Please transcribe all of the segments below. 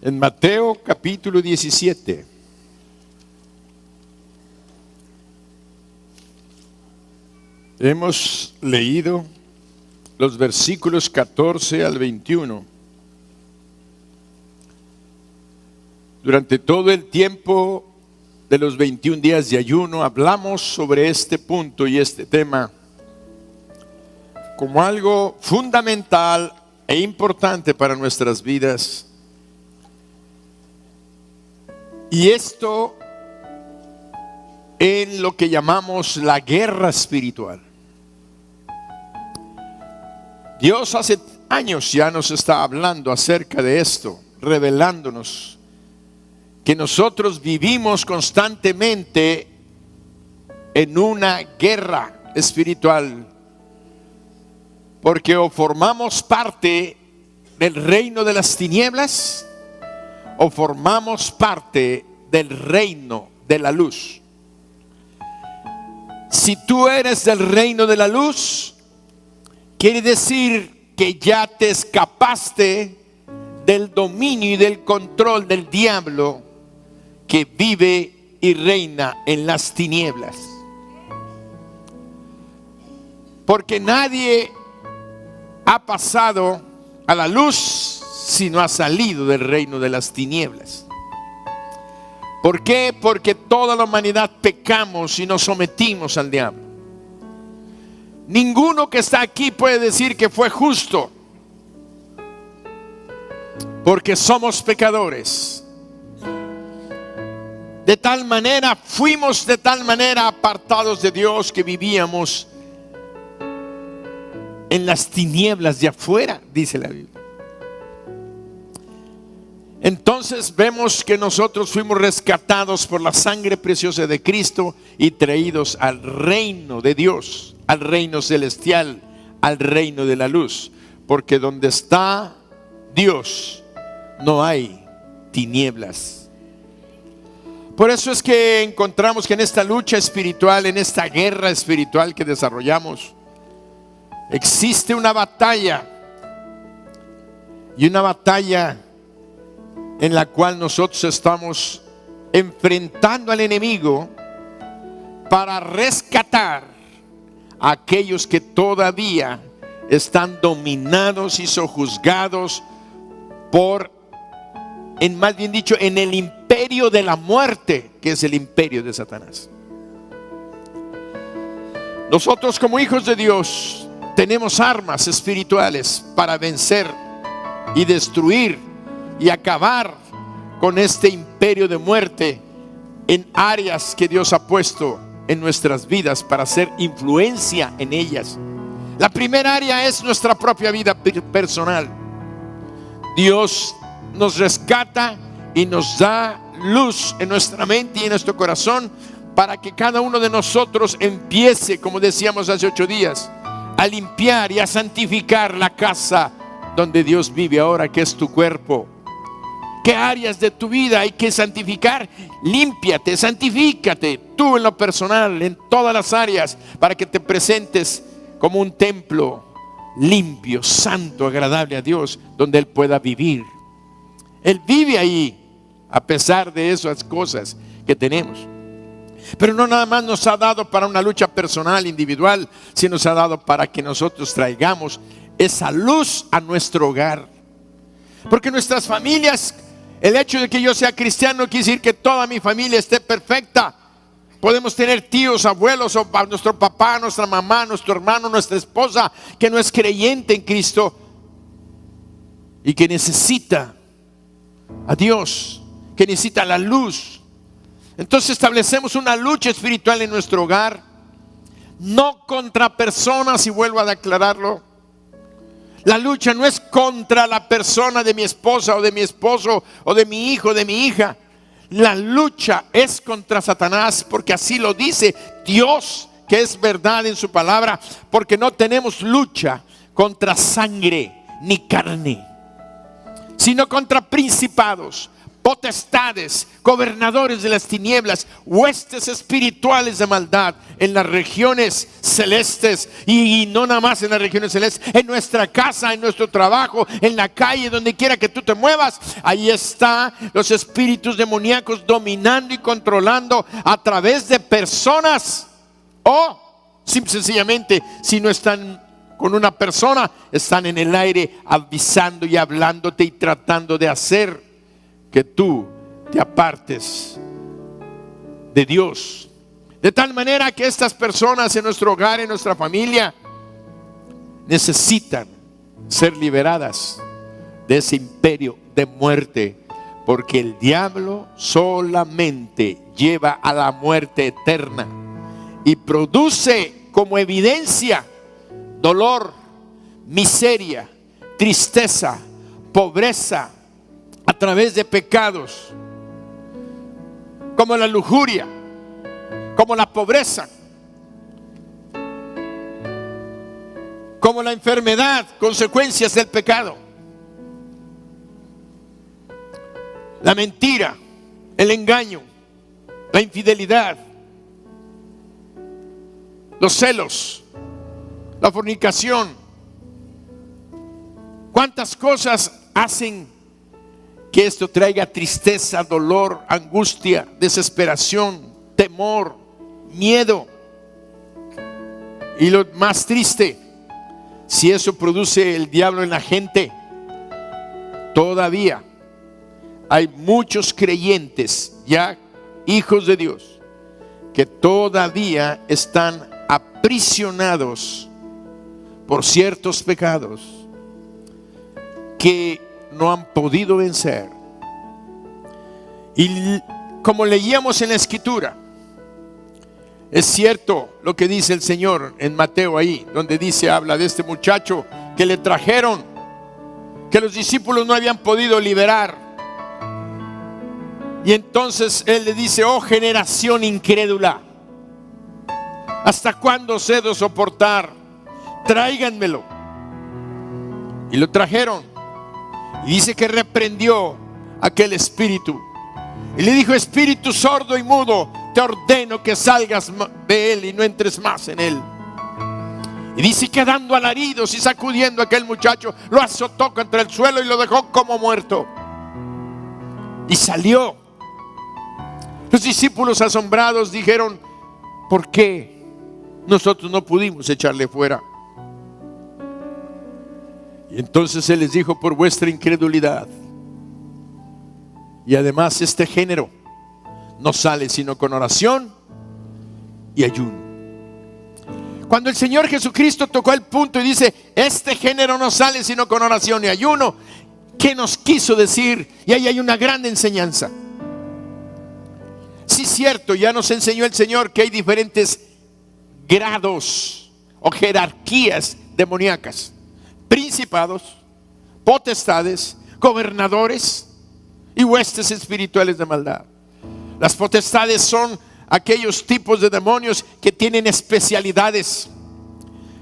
En Mateo capítulo 17. Hemos leído los versículos 14 al 21. Durante todo el tiempo de los 21 días de ayuno hablamos sobre este punto y este tema como algo fundamental e importante para nuestras vidas. Y esto en lo que llamamos la guerra espiritual. Dios hace años ya nos está hablando acerca de esto, revelándonos que nosotros vivimos constantemente en una guerra espiritual, porque o formamos parte del reino de las tinieblas o formamos parte del reino de la luz. Si tú eres del reino de la luz, quiere decir que ya te escapaste del dominio y del control del diablo que vive y reina en las tinieblas. Porque nadie ha pasado a la luz si no ha salido del reino de las tinieblas. ¿Por qué? Porque toda la humanidad pecamos y nos sometimos al diablo. Ninguno que está aquí puede decir que fue justo, porque somos pecadores. De tal manera, fuimos de tal manera apartados de Dios que vivíamos en las tinieblas de afuera, dice la Biblia. Entonces vemos que nosotros fuimos rescatados por la sangre preciosa de Cristo y traídos al reino de Dios, al reino celestial, al reino de la luz. Porque donde está Dios no hay tinieblas. Por eso es que encontramos que en esta lucha espiritual, en esta guerra espiritual que desarrollamos, existe una batalla, y una batalla en la cual nosotros estamos enfrentando al enemigo para rescatar a aquellos que todavía están dominados y sojuzgados por, más bien dicho, en el imperio de la muerte, que es el imperio de Satanás. Nosotros como hijos de Dios tenemos armas espirituales para vencer y destruir y acabar con este imperio de muerte en áreas que Dios ha puesto en nuestras vidas para hacer influencia en ellas. La primera área es nuestra propia vida personal. Dios nos rescata y nos da luz en nuestra mente y en nuestro corazón para que cada uno de nosotros empiece, como decíamos hace 8 días, a limpiar y a santificar la casa donde Dios vive ahora, que es tu cuerpo. ¿Qué áreas de tu vida hay que santificar? Límpiate, santifícate tú en lo personal, en todas las áreas, para que te presentes como un templo limpio, santo, agradable a Dios, donde Él pueda vivir. Él vive ahí, a pesar de esas cosas que tenemos. Pero no nada más nos ha dado para una lucha personal, individual, sino nos ha dado para que nosotros traigamos esa luz a nuestro hogar. Porque nuestras familias, el hecho de que yo sea cristiano no quiere decir que toda mi familia esté perfecta. Podemos tener tíos, abuelos, o nuestro papá, nuestra mamá, nuestro hermano, nuestra esposa que no es creyente en Cristo y que necesita a Dios, que necesita la luz. Entonces establecemos una lucha espiritual en nuestro hogar, no contra personas, y vuelvo a aclararlo. La lucha no es contra la persona de mi esposa o de mi esposo o de mi hijo o de mi hija. La lucha es contra Satanás, porque así lo dice Dios, que es verdad en su palabra. Porque no tenemos lucha contra sangre ni carne, sino contra principados, potestades, gobernadores de las tinieblas, huestes espirituales de maldad en las regiones celestes, y no nada más en las regiones celestes, en nuestra casa, en nuestro trabajo, en la calle, donde quiera que tú te muevas. Ahí están los espíritus demoníacos dominando y controlando a través de personas, o sencillamente, si no están con una persona, están en el aire avisando y hablándote y tratando de hacer que tú te apartes de Dios. De tal manera que estas personas en nuestro hogar, en nuestra familia, necesitan ser liberadas de ese imperio de muerte, porque el diablo solamente lleva a la muerte eterna y produce como evidencia dolor, miseria, tristeza, pobreza, a través de pecados como la lujuria, como la pobreza, como la enfermedad, consecuencias del pecado, la mentira, el engaño, la infidelidad, los celos, la fornicación. ¿Cuántas cosas hacen que esto traiga tristeza, dolor, angustia, desesperación, temor, miedo? Y lo más triste, si eso produce el diablo en la gente, todavía hay muchos creyentes, ya hijos de Dios, que todavía están aprisionados por ciertos pecados que no han podido vencer. Y como leíamos en la Escritura, es cierto lo que dice el Señor en Mateo ahí, donde dice, habla de este muchacho que le trajeron, que los discípulos no habían podido liberar. Y entonces Él le dice, oh generación incrédula, ¿hasta cuándo os he de soportar? Tráiganmelo. Y lo trajeron. Y dice que reprendió aquel espíritu y le dijo, espíritu sordo y mudo, te ordeno que salgas de él y no entres más en él. Y dice que dando alaridos y sacudiendo a aquel muchacho, lo azotó contra el suelo y lo dejó como muerto. Y salió. Los discípulos asombrados dijeron, ¿por qué nosotros no pudimos echarle fuera? Y entonces Él les dijo, por vuestra incredulidad. Y además este género no sale sino con oración y ayuno. Cuando el Señor Jesucristo tocó el punto y dice, este género no sale sino con oración y ayuno, ¿qué nos quiso decir? Y ahí hay una gran enseñanza. Sí, cierto, ya nos enseñó el Señor que hay diferentes grados o jerarquías demoníacas. Principados, potestades, gobernadores y huestes espirituales de maldad. Las potestades son aquellos tipos de demonios que tienen especialidades.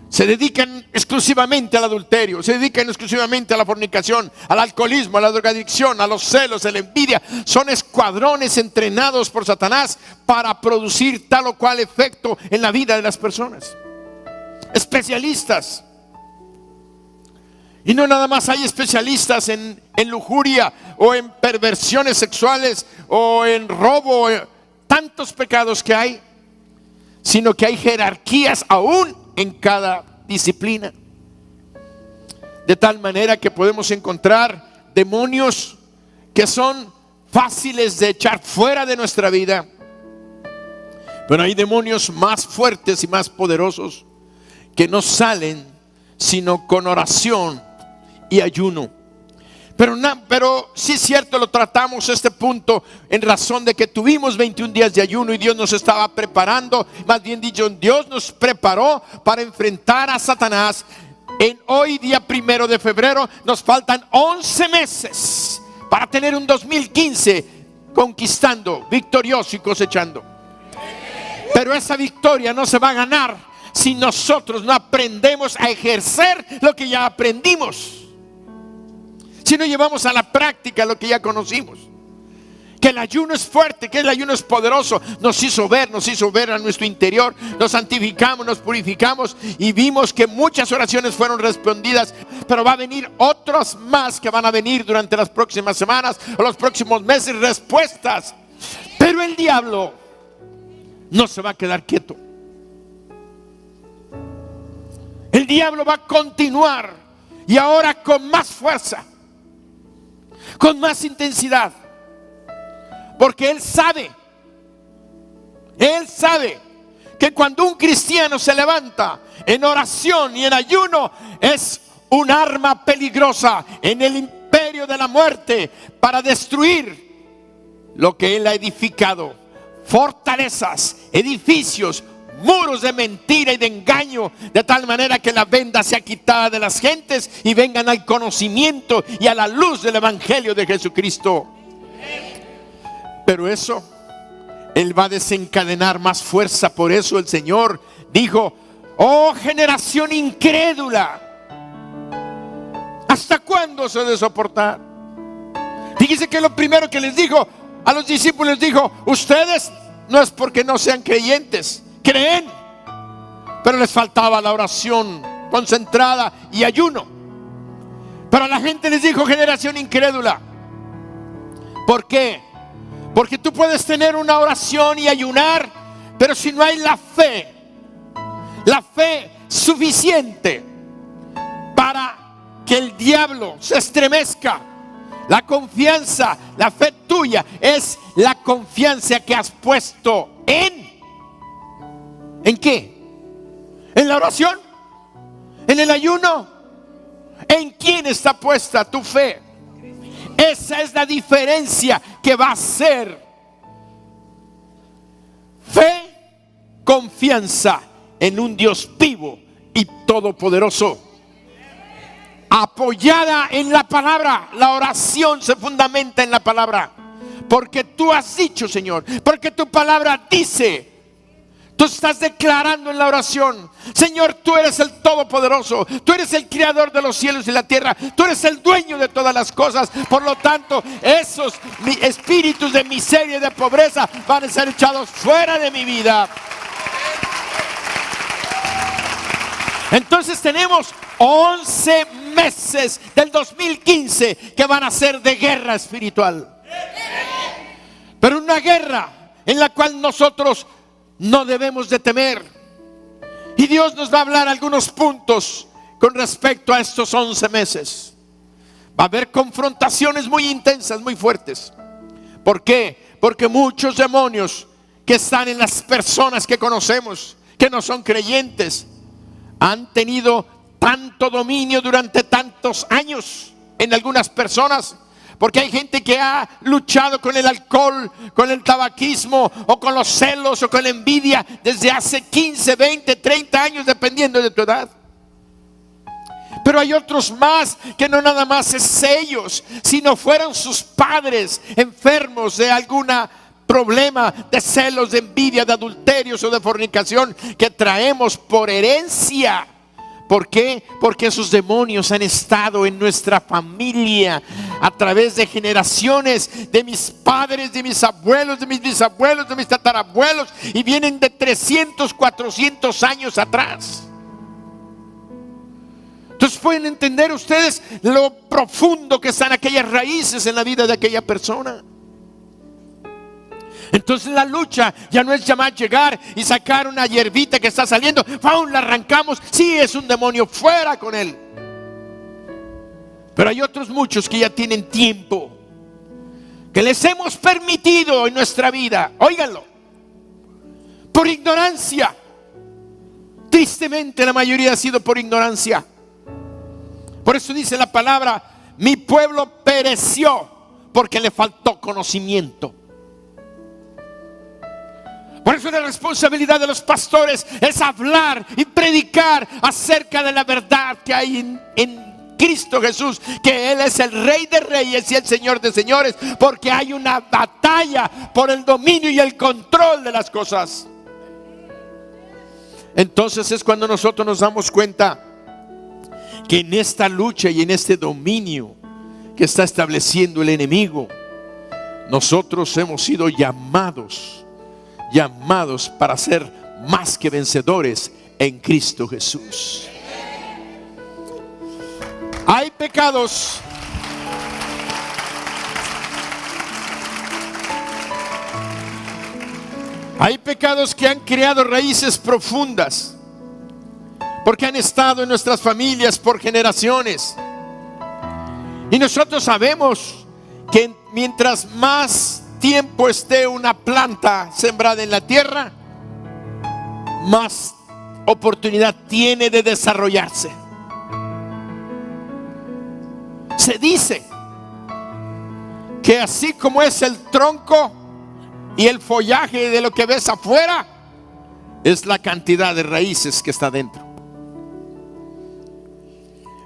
Se dedican exclusivamente al adulterio, se dedican exclusivamente a la fornicación, al alcoholismo, a la drogadicción, a los celos, a la envidia. Son escuadrones entrenados por Satanás para producir tal o cual efecto en la vida de las personas. Especialistas. Y no nada más hay especialistas en lujuria o en perversiones sexuales o en robo, tantos pecados que hay, sino que hay jerarquías aún en cada disciplina. De tal manera que podemos encontrar demonios que son fáciles de echar fuera de nuestra vida, pero hay demonios más fuertes y más poderosos que no salen sino con oración y ayuno. Pero sí es cierto, lo tratamos este punto en razón de que tuvimos 21 días de ayuno y Dios nos estaba preparando, más bien dicho, Dios nos preparó para enfrentar a Satanás. En hoy día 1 de febrero nos faltan 11 meses para tener un 2015 conquistando, victorioso y cosechando. Pero esa victoria no se va a ganar si nosotros no aprendemos a ejercer lo que ya aprendimos, si no llevamos a la práctica lo que ya conocimos. que el ayuno es fuerte, que el ayuno es poderoso. Nos hizo ver a nuestro interior, nos santificamos, nos purificamos y vimos que muchas oraciones fueron respondidas, pero va a venir otras más que van a venir durante las próximas semanas o los próximos meses, respuestas. Pero el diablo no se va a quedar quieto. El diablo va a continuar, y ahora con más fuerza, con más intensidad. Porque Él sabe que cuando un cristiano se levanta en oración y en ayuno, es un arma peligrosa en el imperio de la muerte para destruir lo que Él ha edificado. Fortalezas, edificios, muros de mentira y de engaño, de tal manera que la venda sea quitada de las gentes y vengan al conocimiento y a la luz del evangelio de Jesucristo. Pero eso, Él va a desencadenar más fuerza. Por eso el Señor dijo: oh generación incrédula, ¿hasta cuándo se ha de soportar? Fíjese que lo primero que les dijo a los discípulos, dijo: ustedes no es porque no sean creyentes, creen, pero les faltaba la oración concentrada y ayuno. Pero a la gente les dijo: generación incrédula. ¿Por qué? Porque tú puedes tener una oración y ayunar, pero si no hay la fe suficiente para que el diablo se estremezca, la confianza, la fe tuya es la confianza que has puesto ¿en qué? ¿En la oración? ¿En el ayuno? ¿En quién está puesta tu fe? Esa es la diferencia que va a ser fe, confianza en un Dios vivo y todopoderoso, apoyada en la palabra. La oración se fundamenta en la palabra, porque tú has dicho, Señor, porque tu palabra dice. Tú estás declarando en la oración: Señor, tú eres el Todopoderoso, tú eres el Creador de los cielos y la tierra, tú eres el dueño de todas las cosas. Por lo tanto, esos espíritus de miseria y de pobreza van a ser echados fuera de mi vida. Entonces tenemos 11 meses del 2015 que van a ser de guerra espiritual, pero una guerra en la cual nosotros no debemos de temer. Y Dios nos va a hablar algunos puntos con respecto a estos 11 meses. Va a haber confrontaciones muy intensas, muy fuertes. ¿Por qué? Porque muchos demonios que están en las personas que conocemos, que no son creyentes, han tenido tanto dominio durante tantos años en algunas personas. Porque hay gente que ha luchado con el alcohol, con el tabaquismo, o con los celos, o con la envidia desde hace 15, 20, 30 años, dependiendo de tu edad. Pero hay otros más que no nada más es ellos, sino fueron sus padres enfermos de algún problema de celos, de envidia, de adulterios o de fornicación que traemos por herencia. ¿Por qué? Porque esos demonios han estado en nuestra familia a través de generaciones, de mis padres, de mis abuelos, de mis bisabuelos, de mis tatarabuelos, y vienen de 300, 400 años atrás. Entonces pueden entender ustedes lo profundo que están aquellas raíces en la vida de aquella persona. Entonces la lucha ya no es llegar y sacar una hierbita que está saliendo, ¡pum!, la arrancamos. Sí, es un demonio, fuera con él. Pero hay otros muchos que ya tienen tiempo, que les hemos permitido en nuestra vida, óiganlo, por ignorancia. Tristemente la mayoría ha sido por ignorancia. Por eso dice la palabra: mi pueblo pereció porque le faltó conocimiento. Por eso la responsabilidad de los pastores es hablar y predicar acerca de la verdad que hay en Cristo Jesús, que Él es el Rey de Reyes y el Señor de Señores, porque hay una batalla por el dominio y el control de las cosas. Entonces es cuando nosotros nos damos cuenta que en esta lucha y en este dominio que está estableciendo el enemigo, nosotros hemos sido llamados para ser más que vencedores en Cristo Jesús. Hay pecados que han creado raíces profundas, porque han estado en nuestras familias por generaciones. Y nosotros sabemos que mientras más tiempo esté una planta sembrada en la tierra, más oportunidad tiene de desarrollarse. Se dice que así como es el tronco y el follaje de lo que ves afuera, es la cantidad de raíces que está dentro.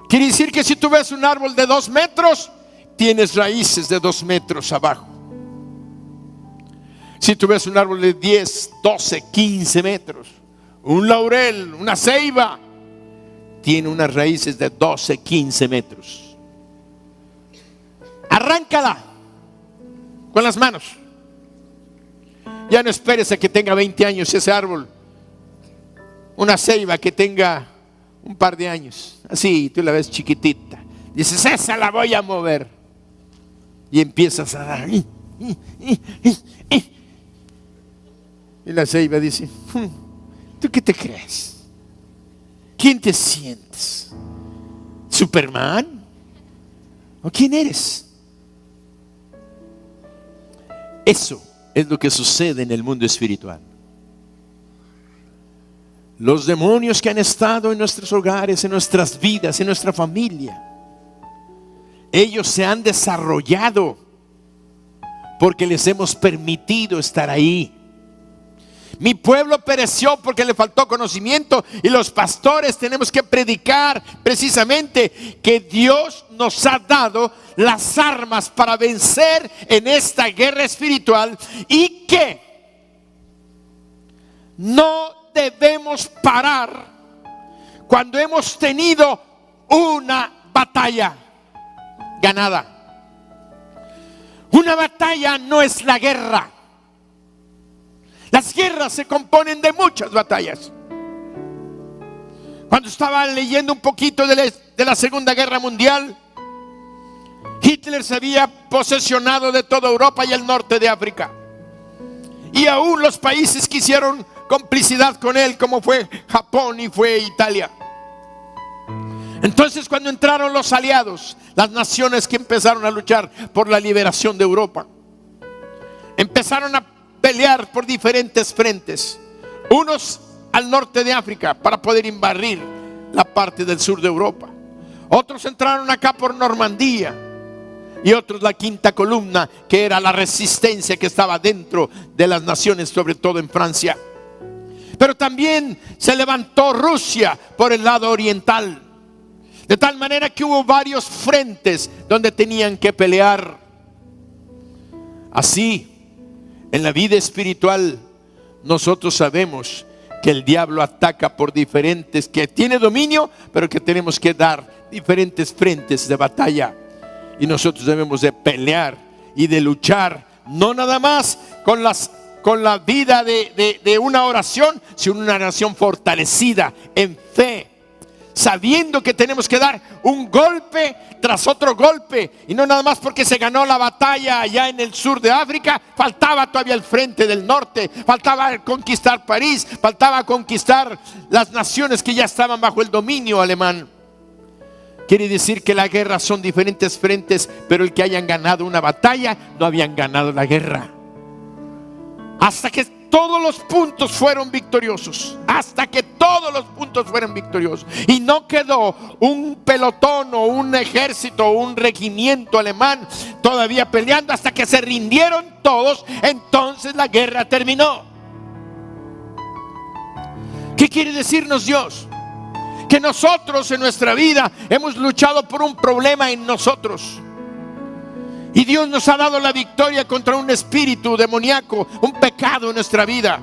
Quiere decir que si tú ves un árbol de 2 metros, tienes raíces de 2 metros abajo. Si tú ves un árbol de 10, 12, 15 metros, un laurel, una ceiba, tiene unas raíces de 12, 15 metros. Arráncala con las manos. Ya no esperes a que tenga 20 años ese árbol. Una ceiba que tenga un par de años, así tú la ves chiquitita, dices, esa la voy a mover, y empiezas a dar, y la ceiba dice, ¿tú qué te crees? ¿Quién te sientes? ¿Superman? ¿O quién eres? Eso es lo que sucede en el mundo espiritual. Los demonios que han estado en nuestros hogares, en nuestras vidas, en nuestra familia, ellos se han desarrollado porque les hemos permitido estar ahí. Mi pueblo pereció porque le faltó conocimiento, y los pastores tenemos que predicar precisamente que Dios nos ha dado las armas para vencer en esta guerra espiritual, y que no debemos parar cuando hemos tenido una batalla ganada. Una batalla no es la guerra. Las guerras se componen de muchas batallas. Cuando estaba leyendo un poquito de la Segunda Guerra Mundial, Hitler se había posesionado de toda Europa y el norte de África, y aún los países que hicieron complicidad con él, como fue Japón y fue Italia. Entonces, cuando entraron los aliados, las naciones que empezaron a luchar por la liberación de Europa, empezaron a pelear por diferentes frentes. Unos al norte de África para poder invadir la parte del sur de Europa. Otros entraron acá por Normandía, y otros la quinta columna, que era la resistencia que estaba dentro de las naciones, sobre todo en Francia. Pero también se levantó Rusia por el lado oriental, de tal manera que hubo varios frentes donde tenían que pelear. Así, en la vida espiritual, nosotros sabemos que el diablo ataca por diferentes, que tiene dominio, pero que tenemos que dar diferentes frentes de batalla. Y nosotros debemos de pelear y de luchar, no nada más con la vida de una oración, sino una oración fortalecida en fe, sabiendo que tenemos que dar un golpe tras otro golpe, y no nada más porque se ganó la batalla allá en el sur de África. Faltaba todavía el frente del norte, faltaba conquistar París, faltaba conquistar las naciones que ya estaban bajo el dominio alemán. Quiere decir que la guerra son diferentes frentes, pero el que hayan ganado una batalla no habían ganado la guerra. Hasta que todos los puntos fueron victoriosos. Hasta que todos los puntos fueron victoriosos. Y no quedó un pelotón o un ejército o un regimiento alemán todavía peleando, hasta que se rindieron todos. Entonces la guerra terminó. ¿Qué quiere decirnos Dios? Que nosotros en nuestra vida hemos luchado por un problema en nosotros, y Dios nos ha dado la victoria contra un espíritu demoníaco, un pecado en nuestra vida.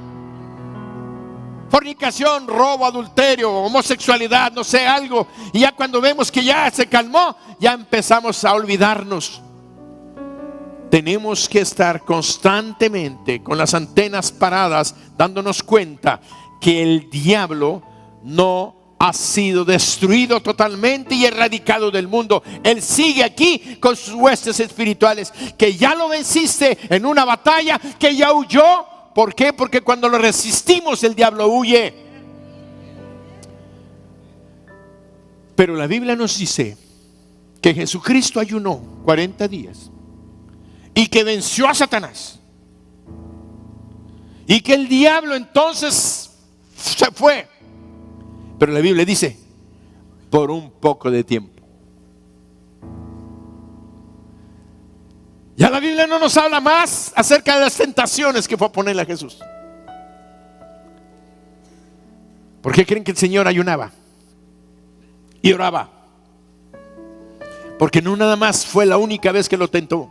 Fornicación, robo, adulterio, homosexualidad, no sé, algo. Y ya cuando vemos que ya se calmó, ya empezamos a olvidarnos. tenemos que estar constantemente con las antenas paradas, dándonos cuenta que el diablo no ha sido destruido totalmente y erradicado del mundo. Él sigue aquí con sus huestes espirituales, que ya lo venciste en una batalla, que ya huyó. ¿Por qué? Porque cuando lo resistimos, el diablo huye. Pero la Biblia nos dice que Jesucristo ayunó 40 días y que venció a Satanás, y que el diablo entonces se fue. Pero la Biblia dice, por un poco de tiempo. Ya la Biblia no nos habla más acerca de las tentaciones que fue a ponerle a Jesús. ¿Por qué creen que el Señor ayunaba y oraba? Porque no nada más fue la única vez que lo tentó.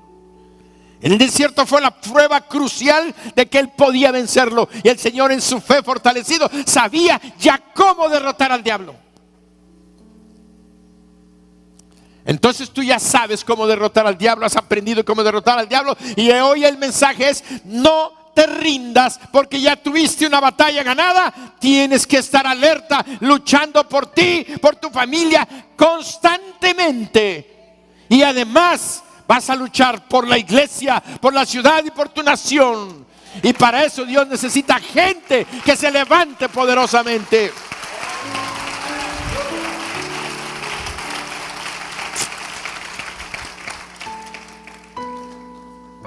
En el desierto fue la prueba crucial de que él podía vencerlo. Y el Señor, en su fe fortalecido, sabía ya cómo derrotar al diablo. Entonces tú ya sabes cómo derrotar al diablo. Has aprendido cómo derrotar al diablo. Y hoy el mensaje es: no te rindas, porque ya tuviste una batalla ganada. Tienes que estar alerta, luchando por ti, por tu familia, constantemente. Y además vas a luchar por la iglesia, por la ciudad y por tu nación. Y para eso Dios necesita gente que se levante poderosamente.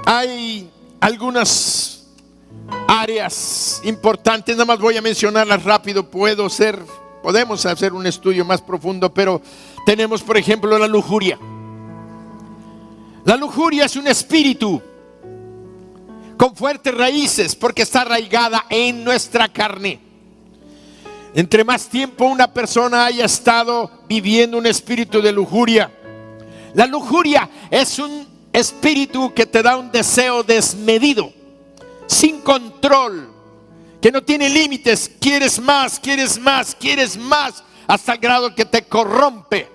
Hay algunas áreas importantes, nada más voy a mencionarlas rápido. Podemos hacer un estudio más profundo, pero tenemos, por ejemplo, la lujuria. La lujuria es un espíritu con fuertes raíces, porque está arraigada en nuestra carne. Entre más tiempo una persona haya estado viviendo un espíritu de lujuria, la lujuria es un espíritu que te da un deseo desmedido, sin control, que no tiene límites. Quieres más, quieres más, quieres más, hasta el grado que te corrompe,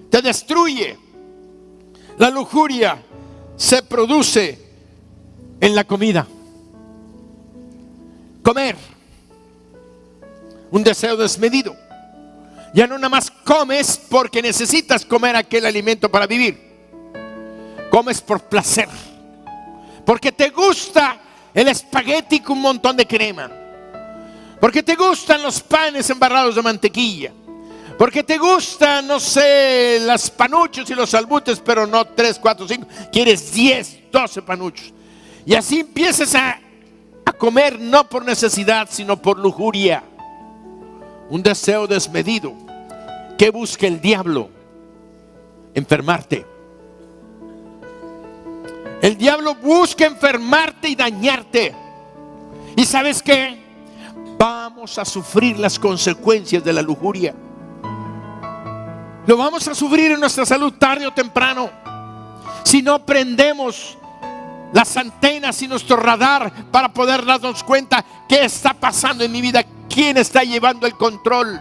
te destruye. La lujuria se produce en la comida. Comer, un deseo desmedido. Ya no nada más comes porque necesitas comer aquel alimento para vivir. Comes por placer, porque te gusta el espagueti con un montón de crema, porque te gustan los panes embarrados de mantequilla, porque te gustan, no sé, las panuchos y los albutes, pero no 3, 4, 5, quieres 10, 12 panuchos. Y así empiezas a comer, no por necesidad, sino por lujuria. Un deseo desmedido. ¿Qué busca el diablo? Enfermarte. El diablo busca enfermarte y dañarte. ¿Y sabes qué? Vamos a sufrir las consecuencias de la lujuria. Lo vamos a sufrir en nuestra salud tarde o temprano, si no prendemos las antenas y nuestro radar para poder darnos cuenta qué está pasando en mi vida, quién está llevando el control.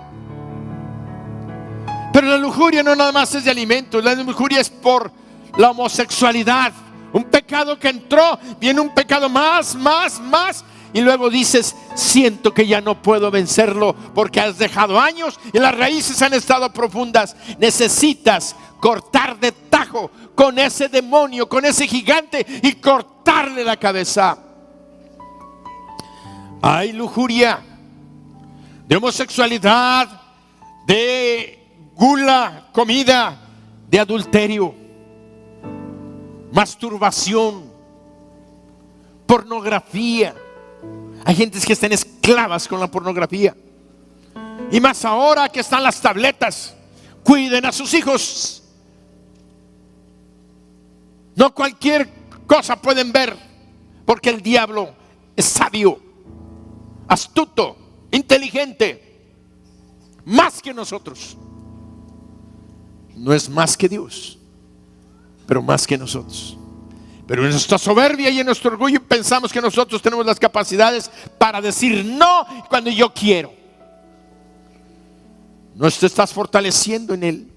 Pero la lujuria no nada más es de alimentos. La lujuria es por la homosexualidad, un pecado que entró, viene un pecado más, y luego dices: siento que ya no puedo vencerlo, porque has dejado años y las raíces han estado profundas. Necesitas cortar de tajo con ese demonio, con ese gigante, y cortarle la cabeza. Hay lujuria de homosexualidad, de gula, comida, de adulterio, masturbación, pornografía. Hay gentes que están esclavas con la pornografía, y más ahora que están las tabletas. Cuiden a sus hijos. No cualquier cosa pueden ver, porque el diablo es sabio, astuto, inteligente, más que nosotros. No es más que Dios, pero más que nosotros. Pero en nuestra soberbia y en nuestro orgullo pensamos que nosotros tenemos las capacidades para decir no cuando yo quiero. No te estás fortaleciendo en Él.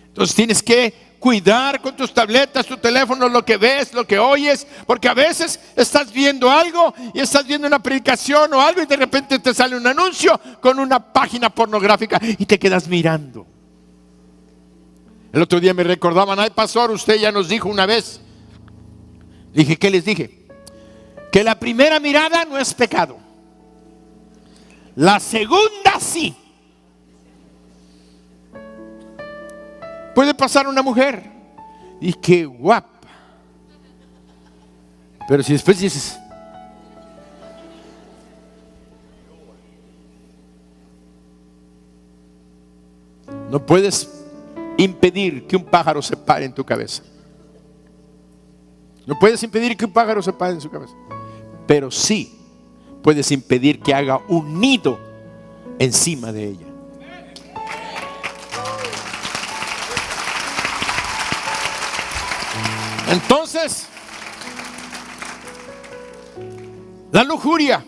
Entonces tienes que cuidar con tus tabletas, tu teléfono, lo que ves, lo que oyes, porque a veces estás viendo algo y estás viendo una predicación o algo y de repente te sale un anuncio con una página pornográfica y te quedas mirando. El otro día me recordaban: ay, pastor, usted ya nos dijo una vez. Dije, ¿qué les dije? Que la primera mirada no es pecado, la segunda sí. Puede pasar una mujer y qué guapa, pero si después dices: no puedes impedir que un pájaro se pare en tu cabeza. No puedes impedir que un pájaro se pare en su cabeza, pero sí puedes impedir que haga un nido encima de ella. Entonces, la lujuria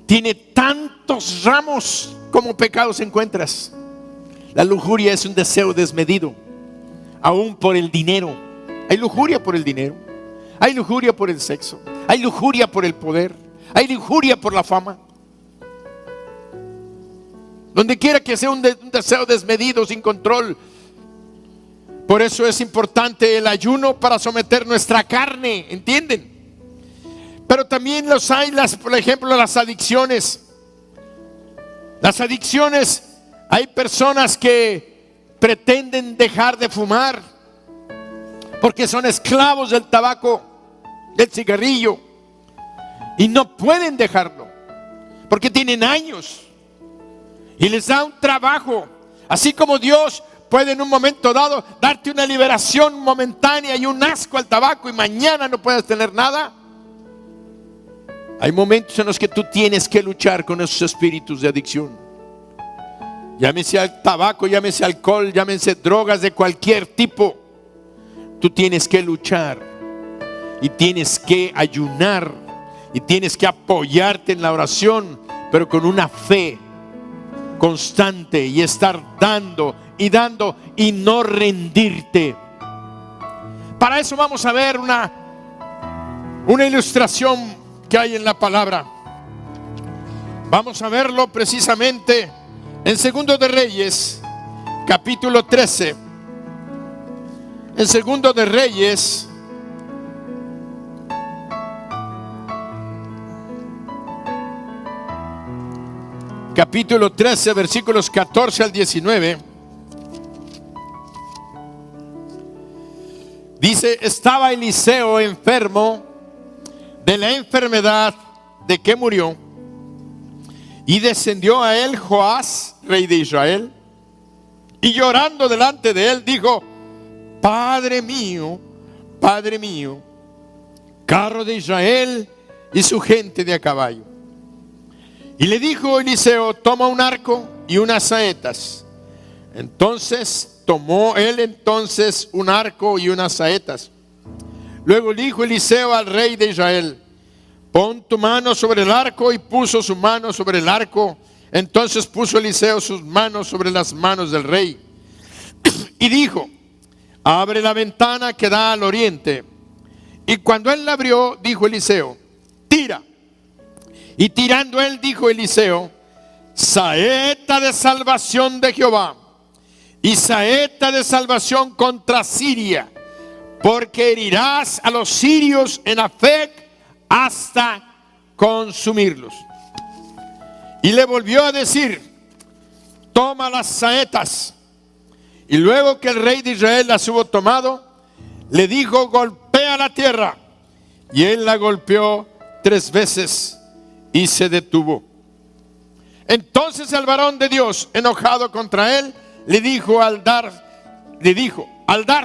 tiene tantos ramos como pecados encuentras. La lujuria es un deseo desmedido, aún por el dinero. Hay lujuria por el dinero, hay lujuria por el sexo, hay lujuria por el poder, hay lujuria por la fama. Donde quiera que sea un deseo desmedido, sin control. Por eso es importante el ayuno para someter nuestra carne, ¿entienden? Pero también los hay, por ejemplo, las adicciones. Las adicciones, hay personas que pretenden dejar de fumar porque son esclavos del tabaco, del cigarrillo, y no pueden dejarlo porque tienen años y les da un trabajo. Así como Dios puede en un momento dado darte una liberación momentánea y un asco al tabaco y mañana no puedes tener nada, hay momentos en los que tú tienes que luchar con esos espíritus de adicción. Llámese al tabaco, llámese alcohol, llámese drogas de cualquier tipo. Tú tienes que luchar y tienes que ayunar y tienes que apoyarte en la oración, pero con una fe constante y estar dando y dando y no rendirte. Para eso vamos a ver una ilustración que hay en la palabra. Vamos a verlo precisamente en Segundo de Reyes, capítulo 13. En Segundo de Reyes, capítulo 13, versículos 14 al 19. Dice: estaba Eliseo enfermo de la enfermedad de que murió, y descendió a él Joás, rey de Israel, y llorando delante de él dijo: Padre mío, carro de Israel y su gente de a caballo. Y le dijo Eliseo: toma un arco y unas saetas. Entonces tomó él un arco y unas saetas. Luego dijo Eliseo al rey de Israel: pon tu mano sobre el arco. Y puso su mano sobre el arco. Entonces puso Eliseo sus manos sobre las manos del rey y dijo: abre la ventana que da al oriente. Y cuando él la abrió, dijo Eliseo: tira. Y tirando él, dijo Eliseo: saeta de salvación de Jehová y saeta de salvación contra Siria, porque herirás a los sirios en Afec hasta consumirlos. Y le volvió a decir: toma las saetas. Y luego que el rey de Israel las hubo tomado, le dijo: golpea la tierra. Y él la golpeó 3 veces y se detuvo. Entonces el varón de Dios, enojado contra él, le dijo: al dar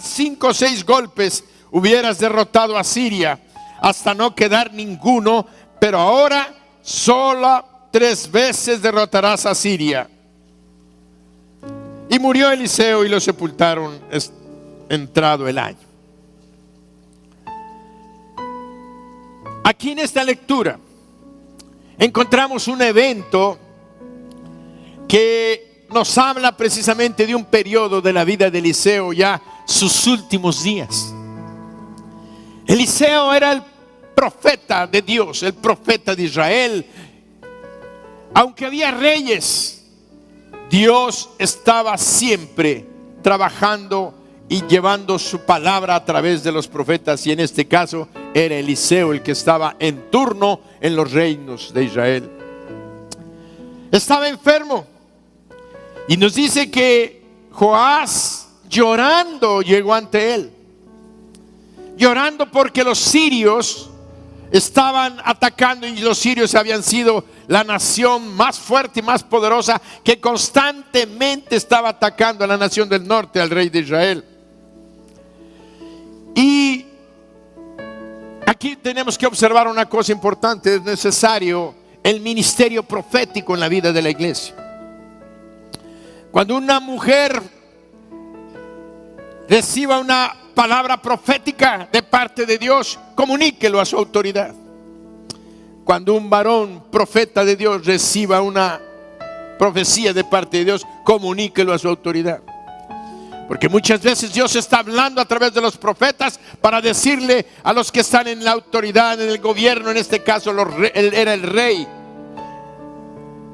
5 o 6 golpes hubieras derrotado a Siria hasta no quedar ninguno, pero ahora solo 3 veces derrotarás a Siria. Y murió Eliseo y lo sepultaron entrado el año. Aquí en esta lectura encontramos un evento que nos habla precisamente de un periodo de la vida de Eliseo, ya sus últimos días. Eliseo era el profeta de Dios, el profeta de Israel. Aunque había reyes, Dios estaba siempre trabajando y llevando su palabra a través de los profetas, y en este caso era Eliseo el que estaba en turno en los reinos de Israel. Estaba enfermo y nos dice que Joás llorando llegó ante él, llorando porque los sirios estaban atacando, y los sirios habían sido la nación más fuerte y más poderosa que constantemente estaba atacando a la nación del norte, al rey de Israel. Y aquí tenemos que observar una cosa importante: es necesario el ministerio profético en la vida de la iglesia. Cuando una mujer reciba una palabra profética de parte de Dios, comuníquelo a su autoridad. Cuando un varón profeta de Dios reciba una profecía de parte de Dios, comuníquelo a su autoridad. Porque muchas veces Dios está hablando a través de los profetas para decirle a los que están en la autoridad, en el gobierno, en este caso era el rey.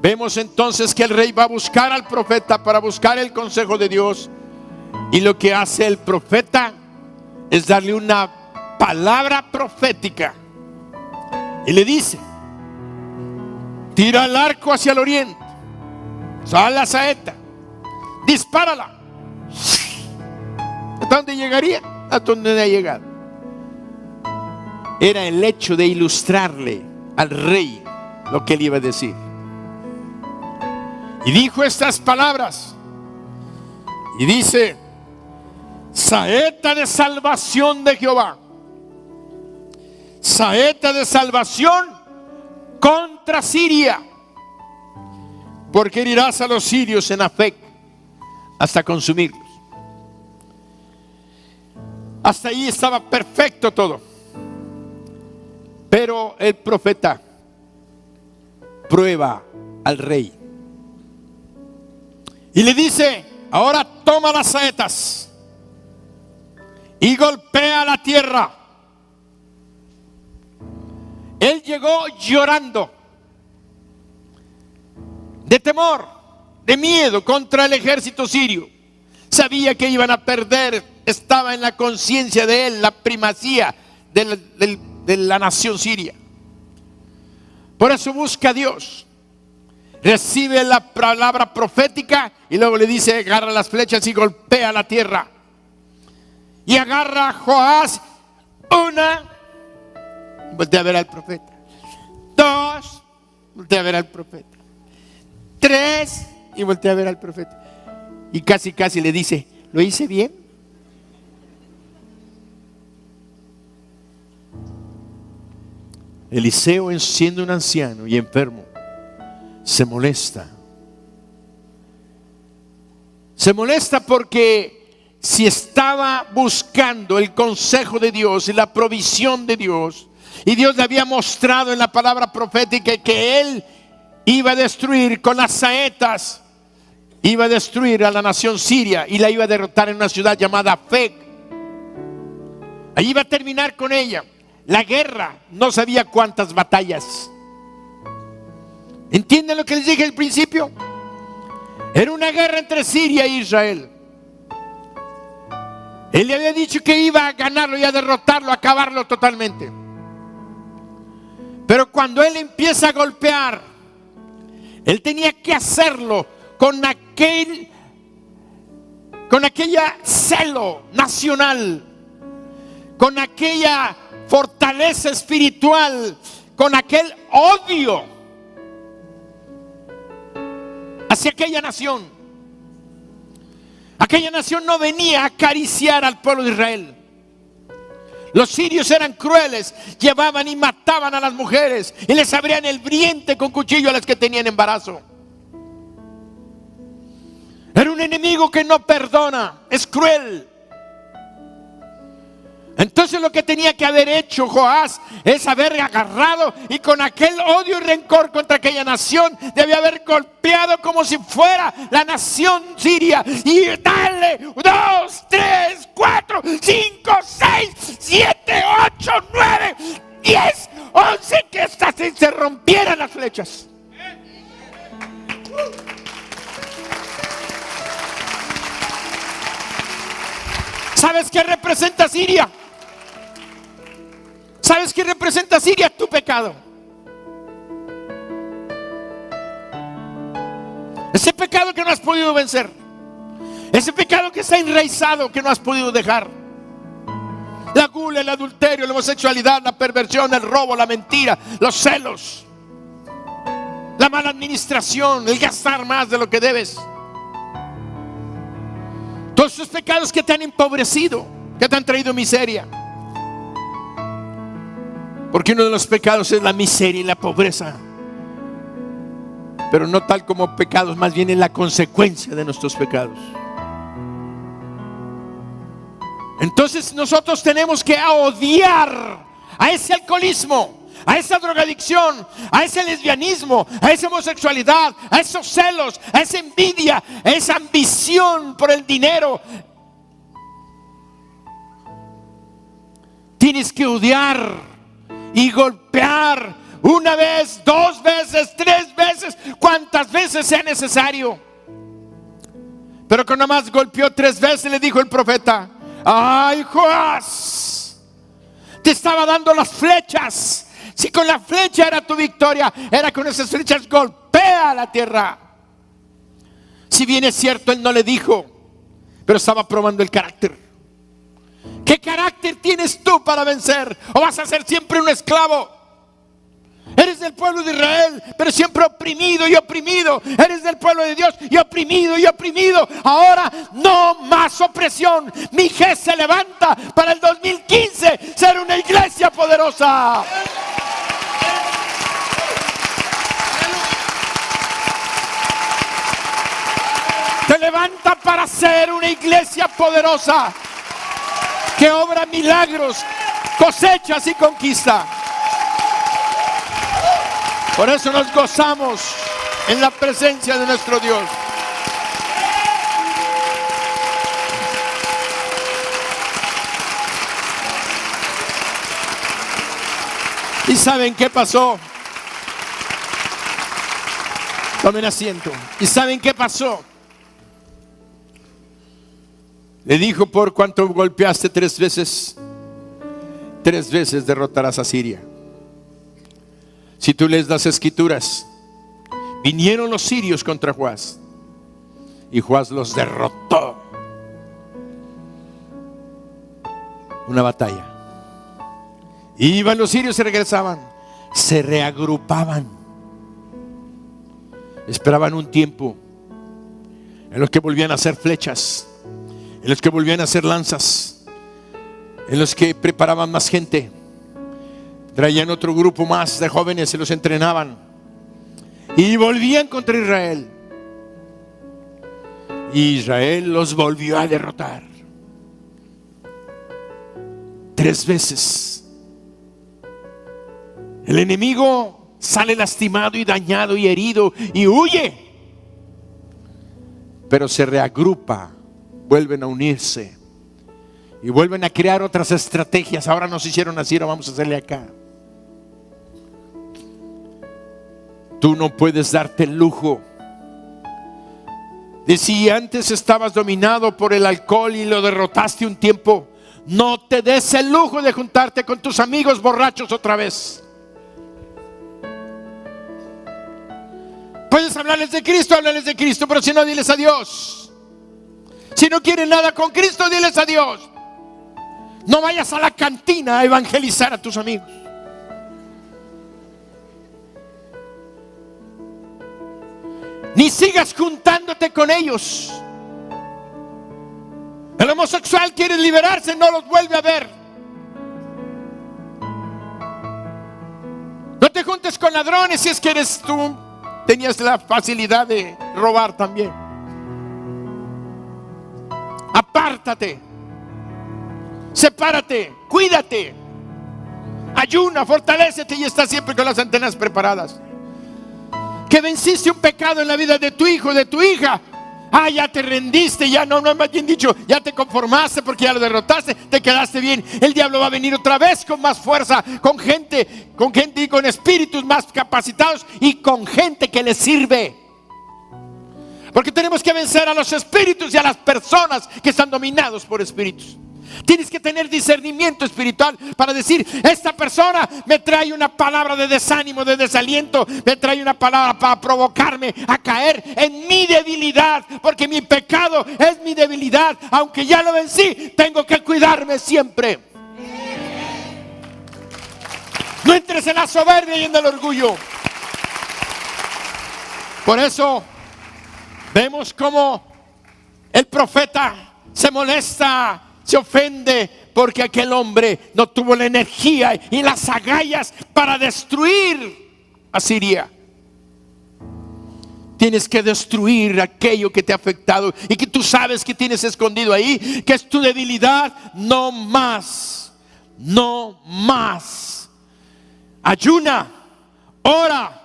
Vemos entonces que el rey va a buscar al profeta para buscar el consejo de Dios, y lo que hace el profeta es darle una palabra profética y le dice: tira el arco hacia el oriente, sal la saeta, dispárala. ¿Hasta dónde llegaría? Hasta donde ha llegado. Era el hecho de ilustrarle al rey lo que él iba a decir. Y dijo estas palabras y dice: saeta de salvación de Jehová, saeta de salvación contra Siria, porque herirás a los sirios en Afec hasta consumirlos. Hasta ahí estaba perfecto todo, pero el profeta prueba al rey y le dice: ahora toma las saetas y golpea la tierra. Él llegó llorando de temor, de miedo contra el ejército sirio. Sabía que iban a perder, estaba en la conciencia de él la primacía de la nación siria. Por eso busca a Dios, recibe la palabra profética y luego le dice: agarra las flechas y golpea la tierra. Y agarra a Joás, una, voltea a ver al profeta; dos, voltea a ver al profeta; tres, y voltea a ver al profeta. Y casi le dice: ¿lo hice bien? Eliseo, siendo un anciano y enfermo, se molesta. Se molesta porque si estaba buscando el consejo de Dios y la provisión de Dios, y Dios le había mostrado en la palabra profética que él iba a destruir con las saetas, iba a destruir a la nación siria y la iba a derrotar en una ciudad llamada Afec. Allí iba a terminar con ella. La guerra, no sabía cuántas batallas. ¿Entienden lo que les dije al principio? Era una guerra entre Siria e Israel. Él le había dicho que iba a ganarlo y a derrotarlo, a acabarlo totalmente. Pero cuando él empieza a golpear, él tenía que hacerlo con aquella celo nacional, con aquella fortaleza espiritual, con aquel odio hacia aquella nación. Aquella nación no venía a acariciar al pueblo de Israel. Los sirios eran crueles, llevaban y mataban a las mujeres y les abrían el vientre con cuchillo a las que tenían embarazo. Era un enemigo que no perdona, es cruel. Entonces lo que tenía que haber hecho Joás es haber agarrado y con aquel odio y rencor contra aquella nación debía haber golpeado como si fuera la nación siria y darle 2, 3, 4, 5, 6, 7, 8, 9, 10, 11, que hasta se rompieran las flechas. ¿Sabes qué representa Siria? ¿Sabes qué representa Siria? Tu pecado. Ese pecado que no has podido vencer. Ese pecado que está enraizado, que no has podido dejar. La gula, el adulterio, la homosexualidad, la perversión, el robo, la mentira, los celos, la mala administración, el gastar más de lo que debes. Todos esos pecados que te han empobrecido, que te han traído miseria. Porque uno de los pecados es la miseria y la pobreza. Pero no tal como pecados, más bien es la consecuencia de nuestros pecados. Entonces nosotros tenemos que odiar a ese alcoholismo, a esa drogadicción, a ese lesbianismo, a esa homosexualidad, a esos celos, a esa envidia, a esa ambición por el dinero. Tienes que odiar y golpear una vez, 2 veces, 3 veces, cuantas veces sea necesario. Pero cuando más golpeó 3 veces, le dijo el profeta: ay, Joás, te estaba dando las flechas. Si con la flecha era tu victoria, era con esas flechas golpea la tierra. Si bien es cierto, él no le dijo, pero estaba probando el carácter. ¿Qué carácter tienes tú para vencer? ¿O vas a ser siempre un esclavo? Eres del pueblo de Israel, pero siempre oprimido y oprimido. Eres del pueblo de Dios y oprimido y oprimido. Ahora no más opresión. Mi G se levanta para el 2015 ser una iglesia poderosa. Se levanta para ser una iglesia poderosa que obra milagros, cosechas y conquista. Por eso nos gozamos en la presencia de nuestro Dios. ¿Y saben qué pasó? Tomen asiento. ¿Y saben qué pasó? Le dijo: por cuanto golpeaste 3 veces, 3 veces derrotarás a Siria. Si tú lees las escrituras, vinieron los sirios contra Joás y Joás los derrotó. Una batalla. Iban los sirios, se regresaban, se reagrupaban, esperaban un tiempo en los que volvían a hacer flechas, en los que volvían a hacer lanzas, en los que preparaban más gente. Traían otro grupo más de jóvenes y los entrenaban. Y volvían contra Israel. Y Israel los volvió a derrotar. 3 veces. El enemigo sale lastimado y dañado y herido y huye. Pero se reagrupa, vuelven a unirse y vuelven a crear otras estrategias. Ahora nos hicieron así, ahora vamos a hacerle acá. Tú no puedes darte el lujo de, si antes estabas dominado por el alcohol y lo derrotaste un tiempo, no te des el lujo de juntarte con tus amigos borrachos otra vez. Puedes hablarles de Cristo, háblales de Cristo, pero si no, diles adiós. Si no quieren nada con Cristo, diles adiós. No vayas a la cantina a evangelizar a tus amigos. Ni sigas juntándote con ellos. El homosexual quiere liberarse, no los vuelve a ver. No te juntes con ladrones si es que eres tú. Tenías la facilidad de robar también. Apártate. sepárate, cuídate, ayuna, fortalécete y está siempre con las antenas preparadas. Que venciste un pecado en la vida de tu hijo, de tu hija. Ya te rendiste, ya no más bien dicho, ya te conformaste porque ya lo derrotaste, te quedaste bien. El diablo va a venir otra vez con más fuerza, con gente y con espíritus más capacitados y con gente que le sirve. Porque tenemos que vencer a los espíritus y a las personas que están dominados por espíritus. Tienes que tener discernimiento espiritual para decir: esta persona me trae una palabra de desánimo, de desaliento, me trae una palabra para provocarme a caer en mi debilidad, porque mi pecado es mi debilidad. Aunque ya lo vencí, tengo que cuidarme siempre. No entres en la soberbia y en el orgullo. Por eso vemos cómo el profeta se molesta, se ofende porque aquel hombre no tuvo la energía y las agallas para destruir a Siria. Tienes que destruir aquello que te ha afectado y que tú sabes que tienes escondido ahí, que es tu debilidad. No más, no más. Ayuna, ora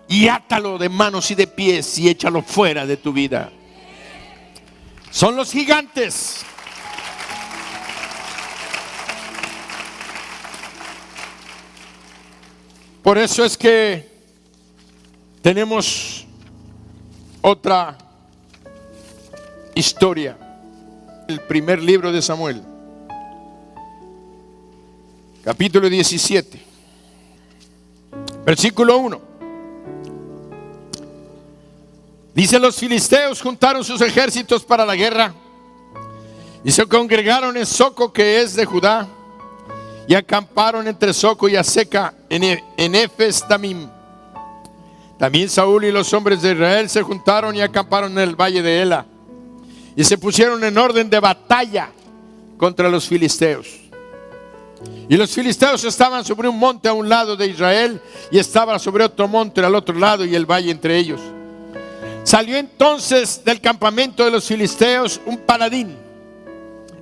y átalo de manos y de pies y échalo fuera de tu vida. Son los gigantes. Por eso es que tenemos otra historia. El primer libro de Samuel, capítulo 17, versículo 1. Dice: los filisteos juntaron sus ejércitos para la guerra y se congregaron en Soco, que es de Judá, y acamparon entre Soco y Aseca en Efes Damim. También Saúl y los hombres de Israel se juntaron y acamparon en el valle de Ela, y se pusieron en orden de batalla contra los filisteos. Y los filisteos estaban sobre un monte a un lado de Israel, y estaban sobre otro monte al otro lado, y el valle entre ellos. Salió entonces del campamento de los filisteos un paladín,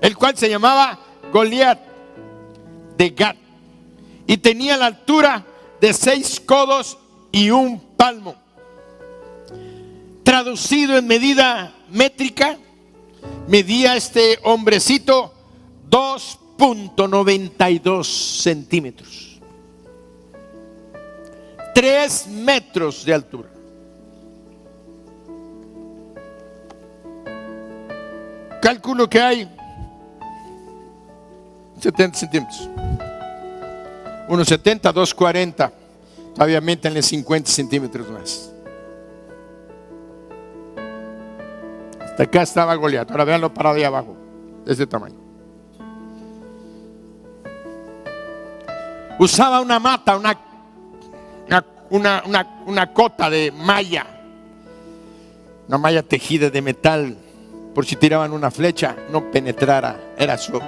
el cual se llamaba Goliat de Gat, y tenía la altura de 6 codos y 1 palmo. Traducido en medida métrica, medía este hombrecito 2.92 centímetros, 3 metros de altura. Calculo que hay 70 centímetros. 1.70, 2.40. Todavía métanle 50 centímetros más. Hasta acá estaba Goliat. Ahora véanlo parado ahí abajo, de este tamaño. Usaba una mata, una cota de malla, una malla tejida de metal, por si tiraban una flecha no penetrara. Era su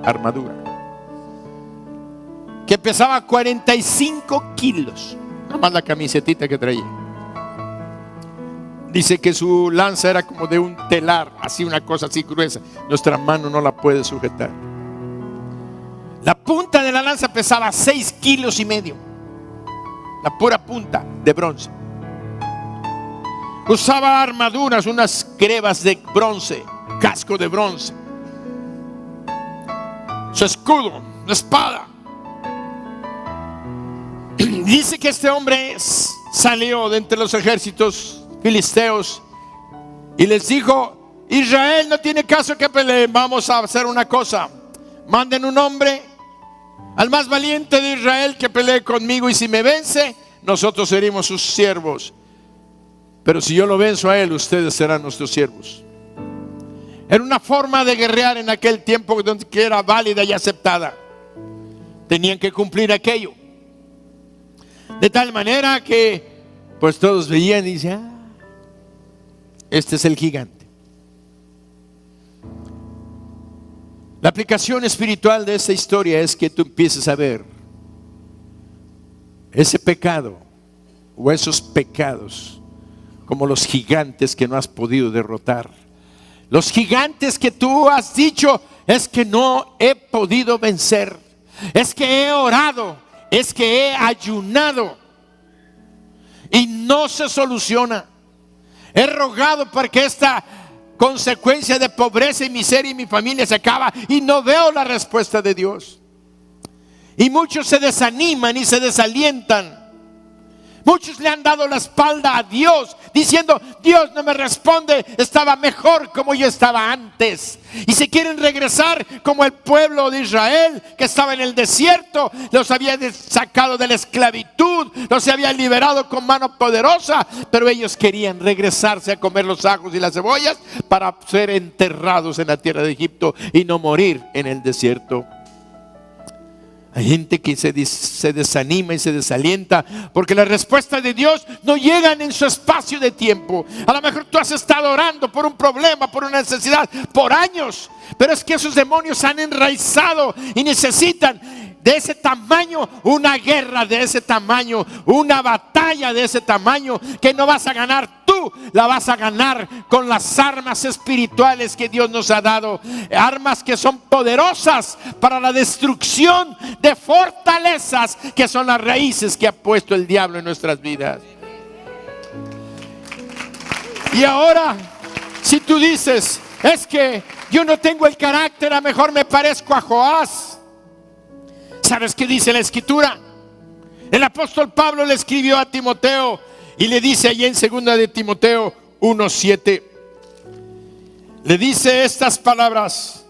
armadura, que pesaba 45 kilos, nada más la camisetita que traía. Dice que su lanza era como de un telar, así, una cosa así gruesa. Nuestra mano no la puede sujetar. La punta de la lanza pesaba 6 kilos y medio, la pura punta de bronce. Usaba armaduras, unas grebas de bronce, casco de bronce, su escudo, la espada. Dice que este hombre salió de entre los ejércitos filisteos y les dijo: Israel no tiene caso que peleen, vamos a hacer una cosa. Manden un hombre al más valiente de Israel que pelee conmigo, y si me vence, nosotros seremos sus siervos. Pero si yo lo venzo a él, ustedes serán nuestros siervos. Era una forma de guerrear en aquel tiempo que era válida y aceptada. Tenían que cumplir aquello. De tal manera que pues todos veían y decían: este es el gigante. La aplicación espiritual de esta historia es que tú empieces a ver ese pecado o esos pecados como los gigantes que no has podido derrotar. Los gigantes que tú has dicho: es que no he podido vencer, es que he orado, es que he ayunado y no se soluciona. He rogado para que esta consecuencia de pobreza y miseria en mi familia se acaba y no veo la respuesta de Dios. Y muchos se desaniman y se desalientan. Muchos le han dado la espalda a Dios, diciendo: Dios no me responde, estaba mejor como yo estaba antes. Y se quieren regresar como el pueblo de Israel, que estaba en el desierto. Los había sacado de la esclavitud, los había liberado con mano poderosa, pero ellos querían regresarse a comer los ajos y las cebollas para ser enterrados en la tierra de Egipto y no morir en el desierto. Hay gente que se desanima y se desalienta porque las respuestas de Dios no llegan en su espacio de tiempo. A lo mejor tú has estado orando por un problema, por una necesidad, por años, pero es que esos demonios han enraizado y necesitan de ese tamaño una guerra de ese tamaño, una batalla de ese tamaño, que no vas a ganar tú, la vas a ganar con las armas espirituales que Dios nos ha dado. Armas que son poderosas para la destrucción de fortalezas, que son las raíces que ha puesto el diablo en nuestras vidas. Y ahora, si tú dices: es que yo no tengo el carácter, a lo mejor me parezco a Joás. ¿Sabes qué dice la Escritura? El apóstol Pablo le escribió a Timoteo y le dice allí en 2 de Timoteo 1:7. Le dice estas palabras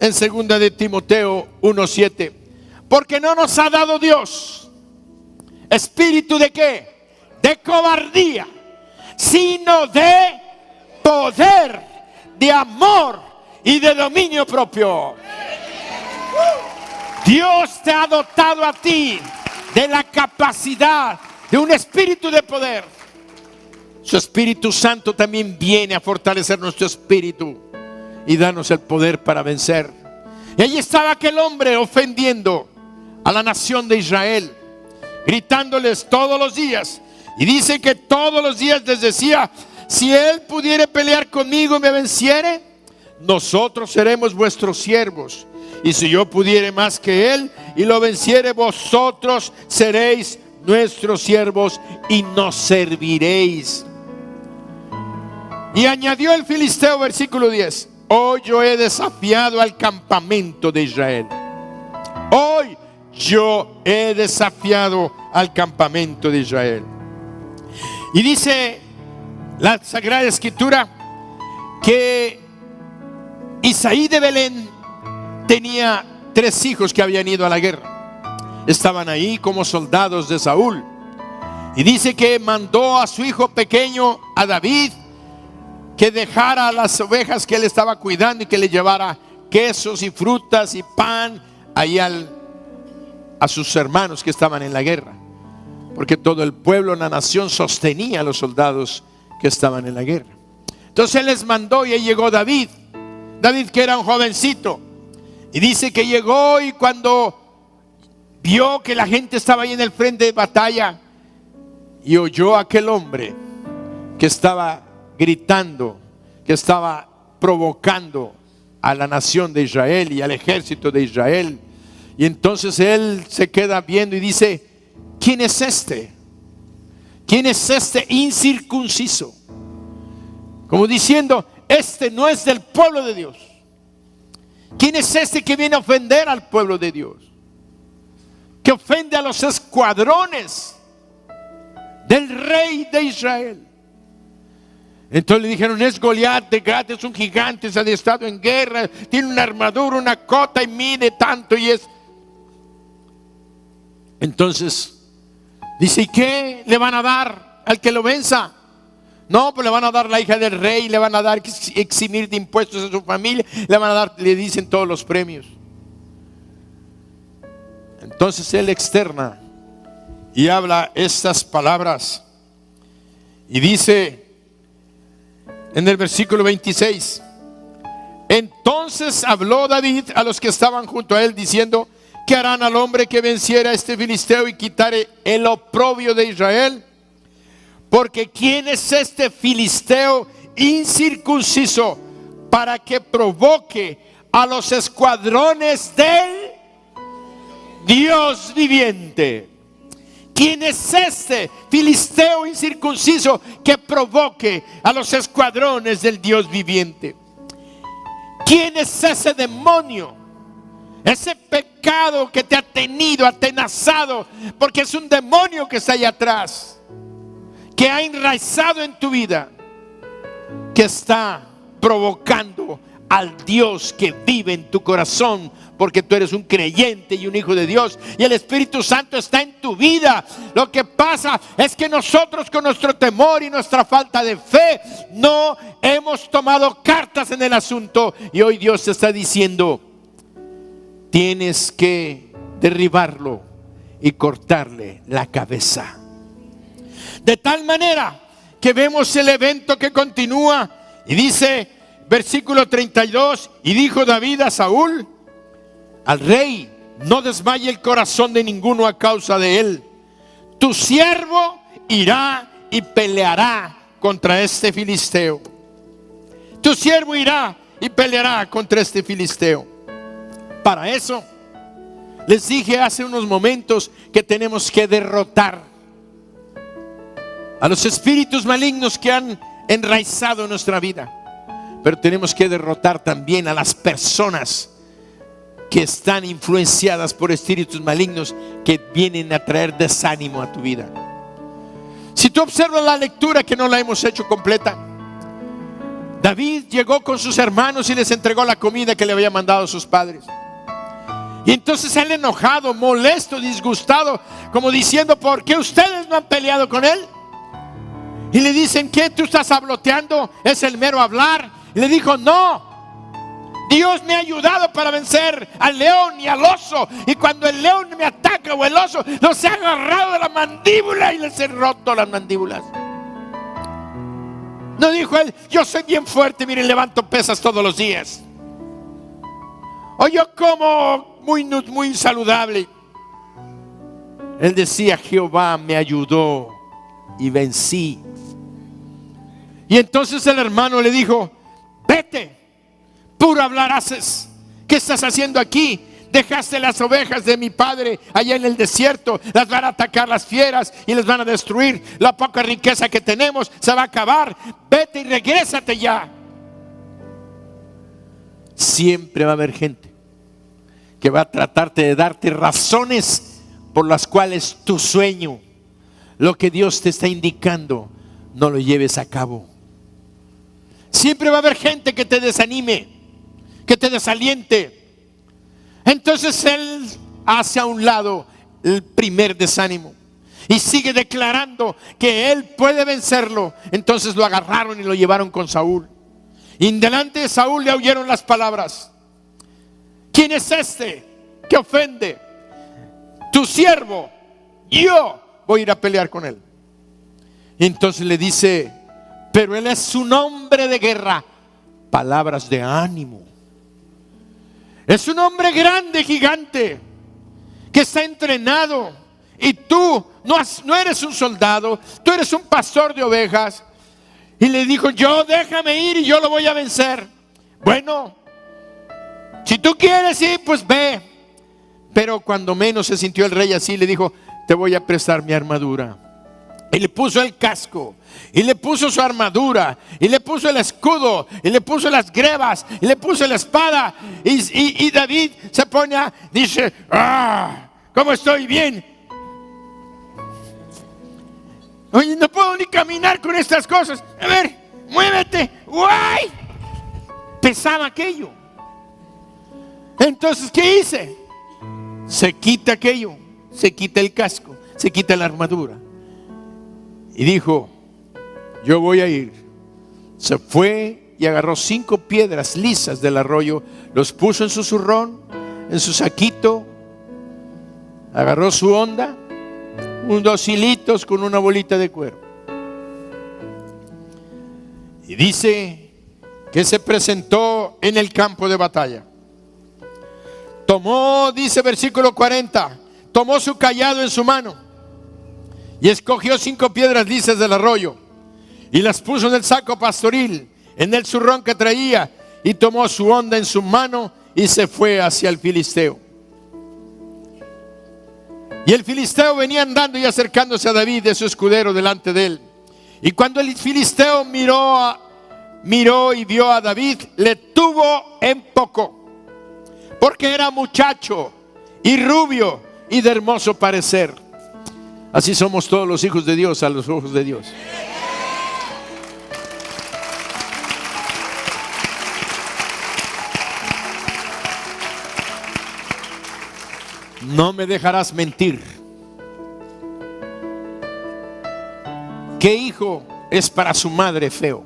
en 2 de Timoteo 1:7. Porque no nos ha dado Dios espíritu de ¿qué? De cobardía, sino de poder, de amor y de dominio propio. Dios te ha dotado a ti de la capacidad de un espíritu de poder. Su Espíritu Santo también viene a fortalecer nuestro espíritu y darnos el poder para vencer. Y allí estaba aquel hombre ofendiendo a la nación de Israel, gritándoles todos los días. Y dice que todos los días les decía: si él pudiere pelear conmigo y me venciere, nosotros seremos vuestros siervos. Y si yo pudiere más que él y lo venciere, vosotros seréis nuestros siervos y nos serviréis. Y añadió el filisteo, versículo 10: hoy yo he desafiado al campamento de Israel. Hoy yo he desafiado al campamento de Israel. Y dice la Sagrada Escritura que Isaí de Belén tenía 3 hijos que habían ido a la guerra. Estaban ahí como soldados de Saúl. Y dice que mandó a su hijo pequeño, a David, que dejara las ovejas que él estaba cuidando y que le llevara quesos y frutas y pan ahí a sus hermanos que estaban en la guerra. Porque todo el pueblo, la nación, sostenía a los soldados que estaban en la guerra. Entonces él les mandó y ahí llegó David. David, que era un jovencito. Y dice que llegó, y cuando vio que la gente estaba ahí en el frente de batalla y oyó a aquel hombre que estaba gritando, que estaba provocando a la nación de Israel y al ejército de Israel, y entonces él se queda viendo y dice: ¿quién es este? ¿Quién es este incircunciso? Como diciendo: este no es del pueblo de Dios. ¿Quién es este que viene a ofender al pueblo de Dios? Que ofende a los escuadrones del rey de Israel. Entonces le dijeron: es Goliat de Gat, es un gigante, se ha estado en guerra, tiene una armadura, una cota y mide tanto y es. Entonces dice: ¿y qué le van a dar al que lo venza? No, pues le van a dar la hija del rey, le van a dar eximir de impuestos a su familia, le van a dar, le dicen, todos los premios. Entonces él externa y habla estas palabras y dice en el versículo 26: entonces habló David a los que estaban junto a él diciendo: ¿qué harán al hombre que venciera a este filisteo y quitare el oprobio de Israel? Porque ¿quién es este filisteo incircunciso para que provoque a los escuadrones del Dios viviente. ¿Quién es este filisteo incircunciso que provoque a los escuadrones del Dios viviente? ¿Quién es ese demonio? Ese pecado que te ha tenido atenazado, porque es un demonio que está allá atrás, que ha enraizado en tu vida, que está provocando al Dios que vive en tu corazón, porque tú eres un creyente y un hijo de Dios, y el Espíritu Santo está en tu vida. Lo que pasa es que nosotros, con nuestro temor y nuestra falta de fe, no hemos tomado cartas en el asunto, y hoy Dios te está diciendo: tienes que derribarlo y cortarle la cabeza. De tal manera que vemos el evento que continúa, y dice versículo 32: y dijo David a Saúl, al rey: no desmaye el corazón de ninguno a causa de él. Tu siervo irá y peleará contra este filisteo. Tu siervo irá y peleará contra este filisteo. Para eso les dije hace unos momentos que tenemos que derrotar a los espíritus malignos que han enraizado en nuestra vida, pero tenemos que derrotar también a las personas que están influenciadas por espíritus malignos que vienen a traer desánimo a tu vida. Si tú observas la lectura, que no la hemos hecho completa, David llegó con sus hermanos y les entregó la comida que le había mandado a sus padres. Y entonces él, enojado, molesto, disgustado, como diciendo: ¿por qué ustedes no han peleado con él? Y le dicen: ¿qué? ¿Tú estás habloteando? ¿Es el mero hablar? Y le dijo: no, Dios me ha ayudado para vencer al león y al oso, y cuando el león me ataca o el oso, los he agarrado de la mandíbula y les he roto las mandíbulas. No dijo él: yo soy bien fuerte, miren, levanto pesas todos los días, o yo como muy saludable. Él decía: Jehová me ayudó y vencí. Y entonces el hermano le dijo: vete, puro hablar haces. ¿Qué estás haciendo aquí? Dejaste las ovejas de mi padre allá en el desierto. Las van a atacar las fieras y les van a destruir. La poca riqueza que tenemos se va a acabar. Vete y regrésate ya. Siempre va a haber gente que va a tratarte de darte razones por las cuales tu sueño, lo que Dios te está indicando, no lo lleves a cabo. Siempre va a haber gente que te desanime, que te desaliente. Entonces él hace a un lado el primer desánimo y sigue declarando que él puede vencerlo. Entonces lo agarraron y lo llevaron con Saúl, y delante de Saúl le oyeron las palabras: ¿quién es este que ofende? Tu siervo, yo voy a ir a pelear con él. Y entonces le dice: pero él es un hombre de guerra. Palabras de ánimo. Es un hombre grande, gigante, que está entrenado. Y tú no eres un soldado, tú eres un pastor de ovejas. Y le dijo: yo, déjame ir y yo lo voy a vencer. Bueno, si tú quieres ir, pues ve. Pero cuando menos se sintió el rey así, le dijo: te voy a prestar mi armadura. Y le puso el casco, y le puso su armadura, y le puso el escudo, y le puso las grebas, y le puso la espada. Y David se pone dice: ¿cómo estoy bien? Oye, no puedo ni caminar con estas cosas. A ver, muévete. ¡Guay! Pesaba aquello. Entonces, ¿qué hice? Se quita aquello, se quita el casco, se quita la armadura, y dijo: yo voy a ir. Se fue y agarró 5 piedras lisas del arroyo, los puso en su zurrón, en su saquito, agarró su honda, unos hilitos con una bolita de cuero, y dice que se presentó en el campo de batalla. Tomó, dice versículo 40, tomó su cayado en su mano y escogió 5 piedras lisas del arroyo y las puso en el saco pastoril, en el zurrón que traía, y tomó su honda en su mano y se fue hacia el filisteo. Y el filisteo venía andando y acercándose a David de su escudero delante de él. Y cuando el filisteo miró y vio a David, le tuvo en poco, porque era muchacho y rubio y de hermoso parecer. Así somos todos los hijos de Dios a los ojos de Dios. No me dejarás mentir. ¿Qué hijo es para su madre feo?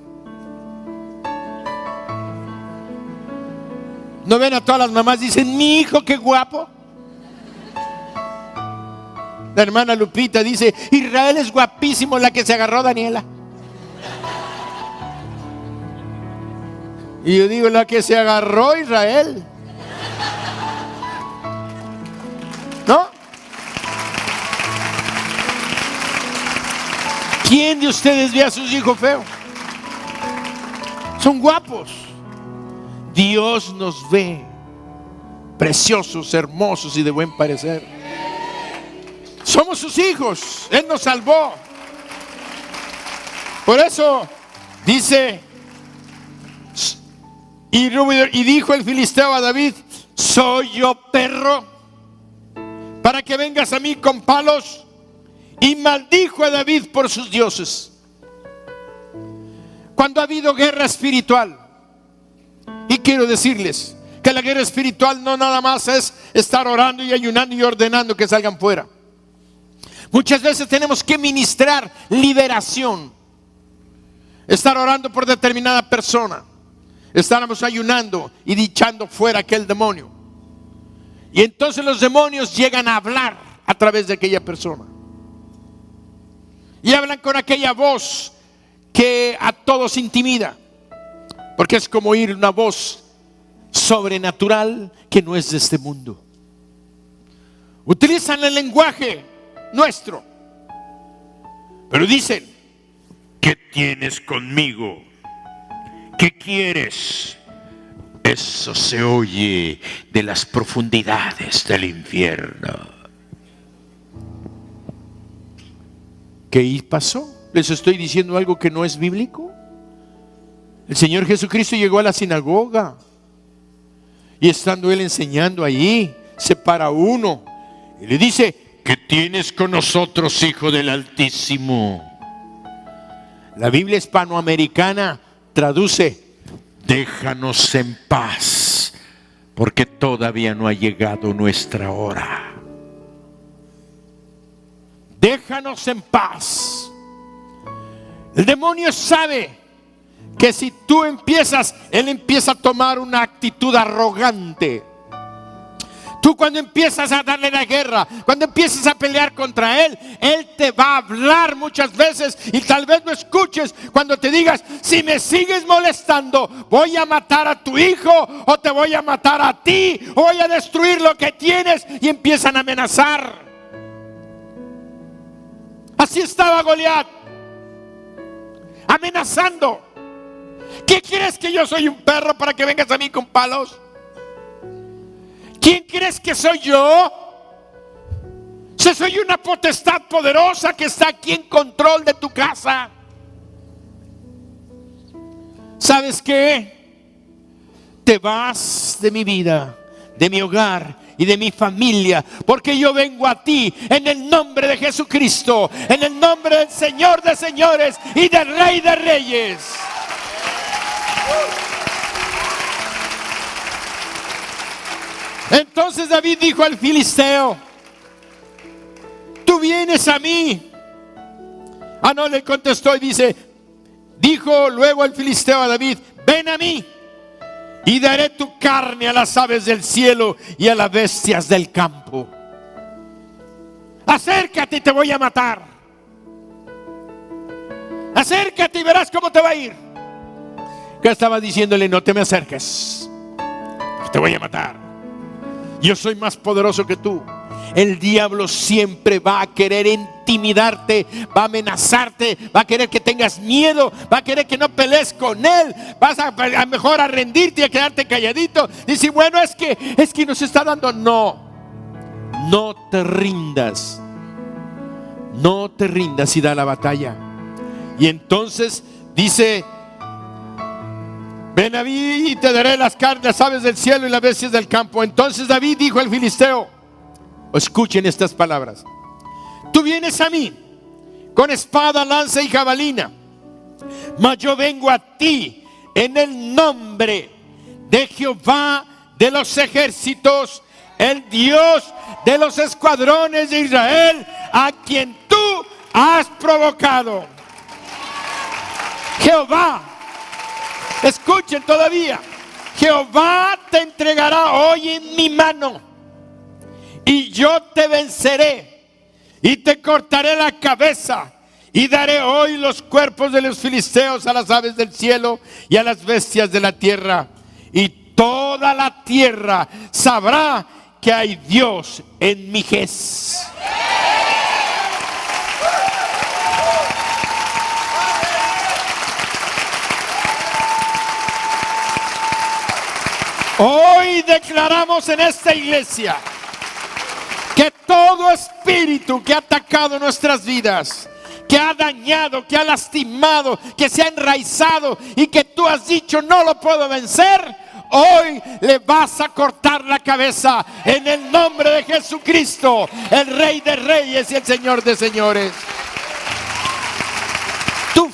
¿No ven a todas las mamás? Dicen, mi hijo, qué guapo. La hermana Lupita dice, Israel es guapísimo, la que se agarró Daniela. Y yo digo, la que se agarró Israel. ¿No? ¿Quién de ustedes ve a sus hijos feos? Son guapos. Dios nos ve preciosos, hermosos y de buen parecer. Somos sus hijos. Él nos salvó. Por eso dice, y dijo el filisteo a David, ¿soy yo perro para que vengas a mí con palos? Y maldijo a David por sus dioses. Cuando ha habido guerra espiritual, y quiero decirles que la guerra espiritual no nada más es estar orando y ayunando y ordenando que salgan fuera. Muchas veces tenemos que ministrar liberación, estar orando por determinada persona, estábamos ayunando y echando fuera aquel demonio. Y entonces los demonios llegan a hablar a través de aquella persona. Y hablan con aquella voz que a todos intimida. Porque es como oír una voz sobrenatural que no es de este mundo. Utilizan el lenguaje nuestro, pero dicen, ¿qué tienes conmigo? ¿Qué quieres? Eso se oye de las profundidades del infierno. ¿Qué pasó? ¿Les estoy diciendo algo que no es bíblico? El Señor Jesucristo llegó a la sinagoga y estando Él enseñando allí, se para uno y le dice, ¿qué tienes con nosotros, Hijo del Altísimo? La Biblia hispanoamericana traduce, déjanos en paz, porque todavía no ha llegado nuestra hora. Déjanos en paz. El demonio sabe que si tú empiezas, él empieza a tomar una actitud arrogante. Tú cuando empiezas a darle la guerra, cuando empiezas a pelear contra él, él te va a hablar muchas veces y tal vez no escuches cuando te digas, si me sigues molestando, voy a matar a tu hijo o te voy a matar a ti o voy a destruir lo que tienes, y empiezan a amenazar. Así estaba Goliat, amenazando. ¿Qué crees que yo soy un perro para que vengas a mí con palos? ¿Quién crees que soy yo? Si soy una potestad poderosa que está aquí en control de tu casa. ¿Sabes qué? Te vas de mi vida, de mi hogar y de mi familia, porque yo vengo a ti en el nombre de Jesucristo, en el nombre del Señor de señores y del Rey de reyes. Entonces David dijo al filisteo, tú vienes a mí. No, le contestó y dijo luego el filisteo a David, ven a mí y daré tu carne a las aves del cielo y a las bestias del campo. Acércate y te voy a matar. Acércate y verás cómo te va a ir. ¿Qué estaba diciéndole? No te me acerques, te voy a matar. Yo soy más poderoso que tú. El diablo siempre va a querer intimidarte, va a amenazarte, va a querer que tengas miedo, va a querer que no pelees con él. Vas a mejor a rendirte y a quedarte calladito. Dice, bueno, es que nos está dando. No te rindas. No te rindas y da la batalla. Y entonces dice, ven a mí y te daré las carnes, las aves del cielo y las bestias del campo. Entonces David dijo al filisteo, escuchen estas palabras: tú vienes a mí con espada, lanza y jabalina, mas yo vengo a ti en el nombre de Jehová de los ejércitos, el Dios de los escuadrones de Israel, a quien tú has provocado. Jehová, escuchen todavía, Jehová te entregará hoy en mi mano, y yo te venceré y te cortaré la cabeza, y daré hoy los cuerpos de los filisteos a las aves del cielo y a las bestias de la tierra, y toda la tierra sabrá que hay Dios en Mijés. Hoy declaramos en esta iglesia que todo espíritu que ha atacado nuestras vidas, que ha dañado, que ha lastimado, que se ha enraizado y que tú has dicho no lo puedo vencer, hoy le vas a cortar la cabeza en el nombre de Jesucristo, el Rey de Reyes y el Señor de Señores. Tu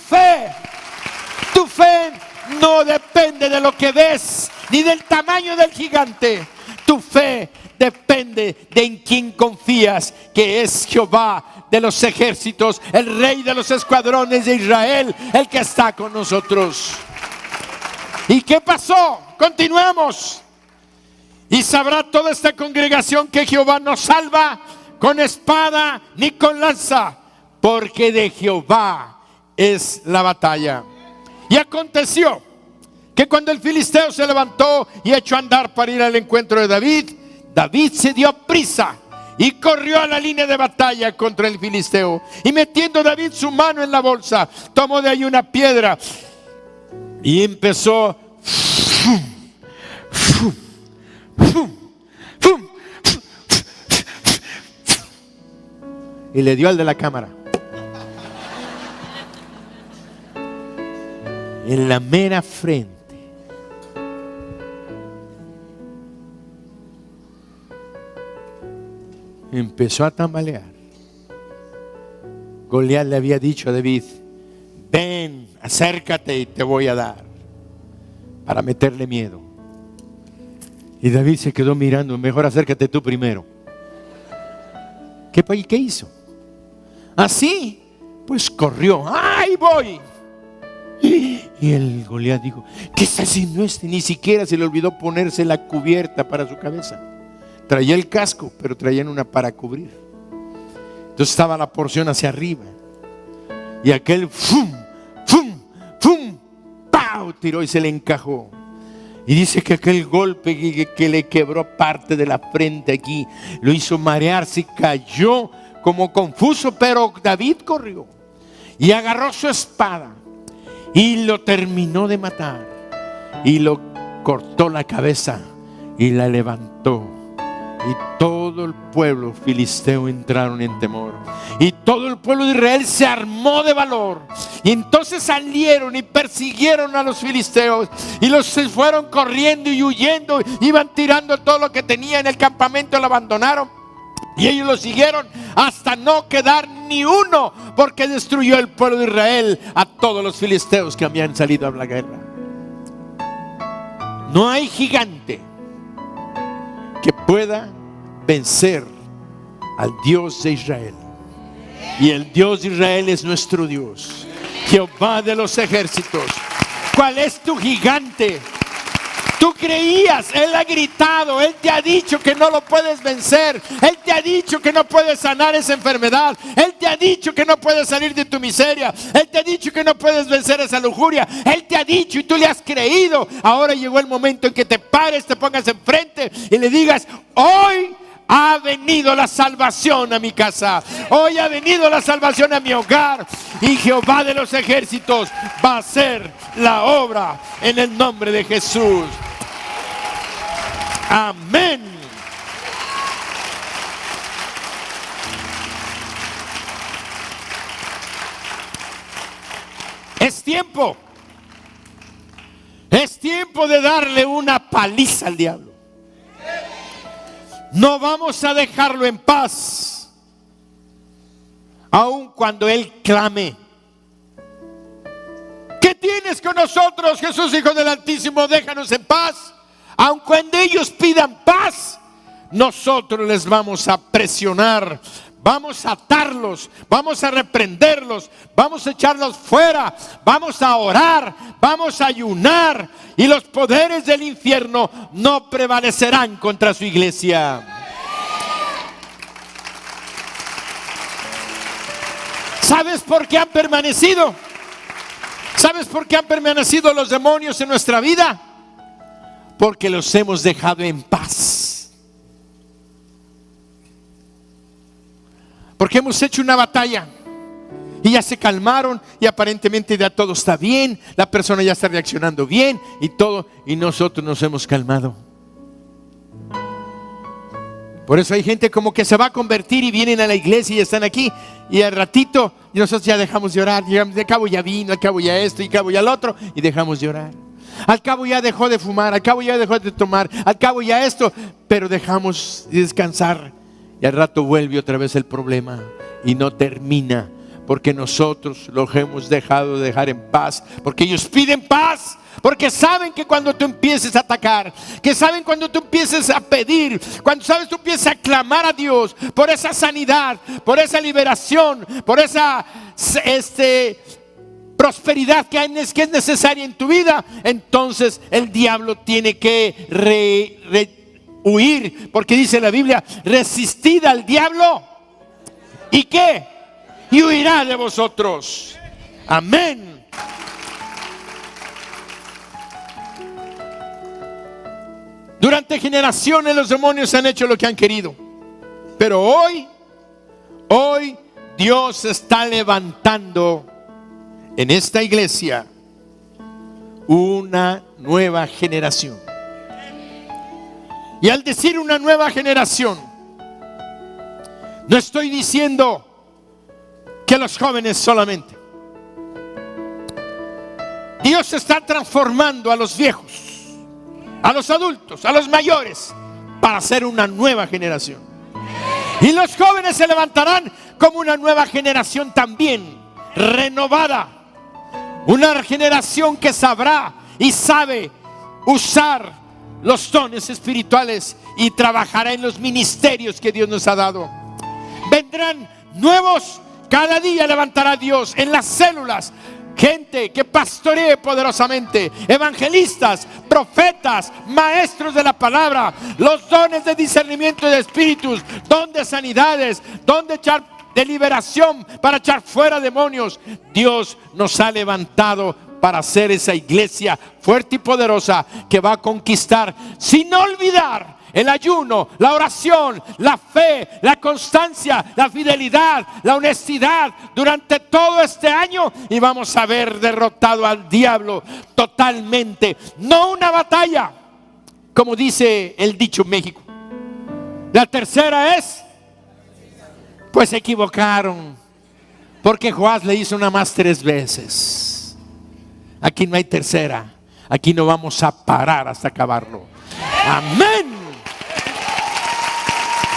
fe no depende de lo que ves ni del tamaño del gigante. Tu fe depende de en quién confías, que es Jehová de los ejércitos, el Rey de los escuadrones de Israel, el que está con nosotros. ¿Y qué pasó? Continuamos. Y sabrá toda esta congregación que Jehová no salva con espada ni con lanza, porque de Jehová es la batalla. Y aconteció que cuando el filisteo se levantó y echó a andar para ir al encuentro de David, David se dio prisa y corrió a la línea de batalla contra el filisteo. Y metiendo David su mano en la bolsa, tomó de ahí una piedra y empezó y le dio al de la cámara en la mera frente. Empezó a tambalear. Goliat le había dicho a David, ven, acércate y te voy a dar, para meterle miedo. Y David se quedó mirando, mejor acércate tú primero. ¿Qué hizo? Así, pues corrió, ¡ay, voy! Y el Goliat dijo, ¿qué está haciendo este? Ni siquiera se le olvidó ponerse la cubierta para su cabeza. Traía el casco, pero traían una para cubrir. Entonces estaba la porción hacia arriba. Y aquel ¡fum! ¡Fum! ¡Fum! ¡Pau! Tiró y se le encajó. Y dice que aquel golpe que le quebró parte de la frente aquí, lo hizo marearse y cayó como confuso. Pero David corrió y agarró su espada y lo terminó de matar. Y lo cortó la cabeza y la levantó. Y todo el pueblo filisteo entraron en temor. Y todo el pueblo de Israel se armó de valor. Y entonces salieron y persiguieron a los filisteos. Y los se fueron corriendo y huyendo. Iban tirando todo lo que tenían en el campamento, lo abandonaron. Y ellos lo siguieron hasta no quedar ni uno, porque destruyó el pueblo de Israel a todos los filisteos que habían salido a la guerra. No hay gigante que pueda vencer al Dios de Israel. Y el Dios de Israel es nuestro Dios, Jehová de los ejércitos. ¿Cuál es tu gigante? Tú creías, Él ha gritado, Él te ha dicho que no lo puedes vencer, Él te ha dicho que no puedes sanar esa enfermedad, Él te ha dicho que no puedes salir de tu miseria, Él te ha dicho que no puedes vencer esa lujuria, Él te ha dicho y tú le has creído. Ahora llegó el momento en que te pares, te pongas enfrente y le digas, hoy ha venido la salvación a mi casa. Hoy ha venido la salvación a mi hogar. Y Jehová de los ejércitos va a hacer la obra en el nombre de Jesús. Amén. Es tiempo. Es tiempo de darle una paliza al diablo. No vamos a dejarlo en paz, aun cuando él clame. ¿Qué tienes con nosotros, Jesús, Hijo del Altísimo? Déjanos en paz. Aun cuando ellos pidan paz, nosotros les vamos a presionar. Vamos a atarlos, vamos a reprenderlos, vamos a echarlos fuera, vamos a orar, vamos a ayunar, y los poderes del infierno no prevalecerán contra su iglesia. ¿Sabes por qué han permanecido? ¿Sabes por qué han permanecido los demonios en nuestra vida? Porque los hemos dejado en paz. Porque hemos hecho una batalla y ya se calmaron y aparentemente ya todo está bien, la persona ya está reaccionando bien y todo, y nosotros nos hemos calmado. Por eso hay gente como que se va a convertir y vienen a la iglesia y están aquí, y al ratito y nosotros ya dejamos de orar. Al cabo ya vino, al cabo ya esto, y al cabo ya lo otro, y dejamos de orar. Al cabo ya dejó de fumar, al cabo ya dejó de tomar, al cabo ya esto, pero dejamos de descansar. Y al rato vuelve otra vez el problema y no termina, porque nosotros los hemos dejado de dejar en paz, porque ellos piden paz, porque saben que cuando tú empieces a atacar, que saben cuando tú empieces a pedir, cuando sabes tú empiezas a clamar a Dios por esa sanidad, por esa liberación, por esa prosperidad que es necesaria en tu vida, entonces el diablo tiene que huir, porque dice la Biblia: resistid al diablo, ¿y qué? Y huirá de vosotros. Amén. Durante generaciones los demonios han hecho lo que han querido, pero hoy Dios está levantando en esta iglesia una nueva generación. Y al decir una nueva generación, no estoy diciendo que los jóvenes solamente. Dios está transformando a los viejos, a los adultos, a los mayores, para hacer una nueva generación. Y los jóvenes se levantarán como una nueva generación también, renovada. Una generación que sabrá y sabe usar los dones espirituales y trabajará en los ministerios que Dios nos ha dado. Vendrán nuevos, cada día levantará Dios en las células gente que pastoree poderosamente, evangelistas, profetas, maestros de la palabra, los dones de discernimiento de espíritus, don de sanidades, don de liberación para echar fuera demonios. Dios nos ha levantado para hacer esa iglesia fuerte y poderosa que va a conquistar, sin olvidar el ayuno, la oración, la fe, la constancia, la fidelidad, la honestidad durante todo este año, y vamos a ver derrotado al diablo totalmente. No una batalla, como dice el dicho en México. La tercera es, pues se equivocaron, porque Joás le hizo una más 3 veces. Aquí no hay tercera. Aquí no vamos a parar hasta acabarlo. Amén.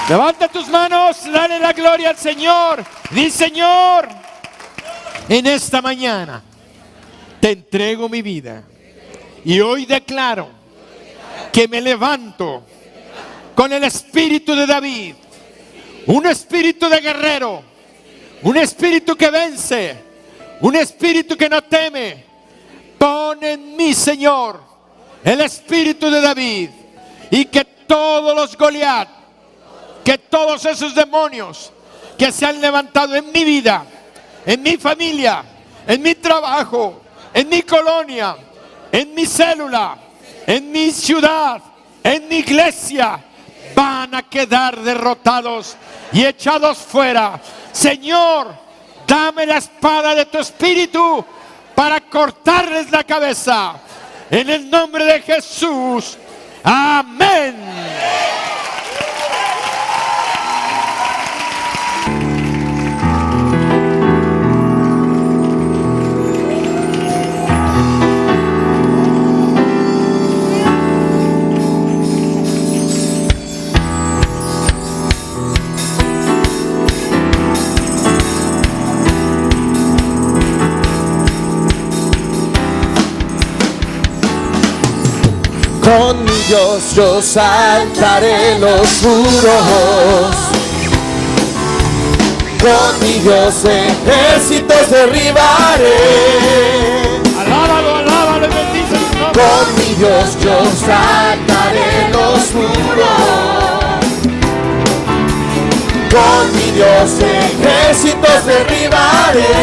Levanta tus manos, dale la gloria al Señor. Di: Señor, en esta mañana te entrego mi vida, y hoy declaro que me levanto con el espíritu de David, un espíritu de guerrero, un espíritu que vence, un espíritu que no teme. Pon en mí, Señor, el espíritu de David, y que todos los Goliat, que todos esos demonios que se han levantado en mi vida, en mi familia, en mi trabajo, en mi colonia, en mi célula, en mi ciudad, en mi iglesia, van a quedar derrotados y echados fuera. Señor, dame la espada de tu espíritu para cortarles la cabeza. En el nombre de Jesús. Amén. Con mi Dios yo saltaré los muros, con mi Dios ejércitos derribaré. Alábalo, alábalo y bendice su nombre. Con mi Dios yo saltaré los muros, con mi Dios ejércitos derribaré.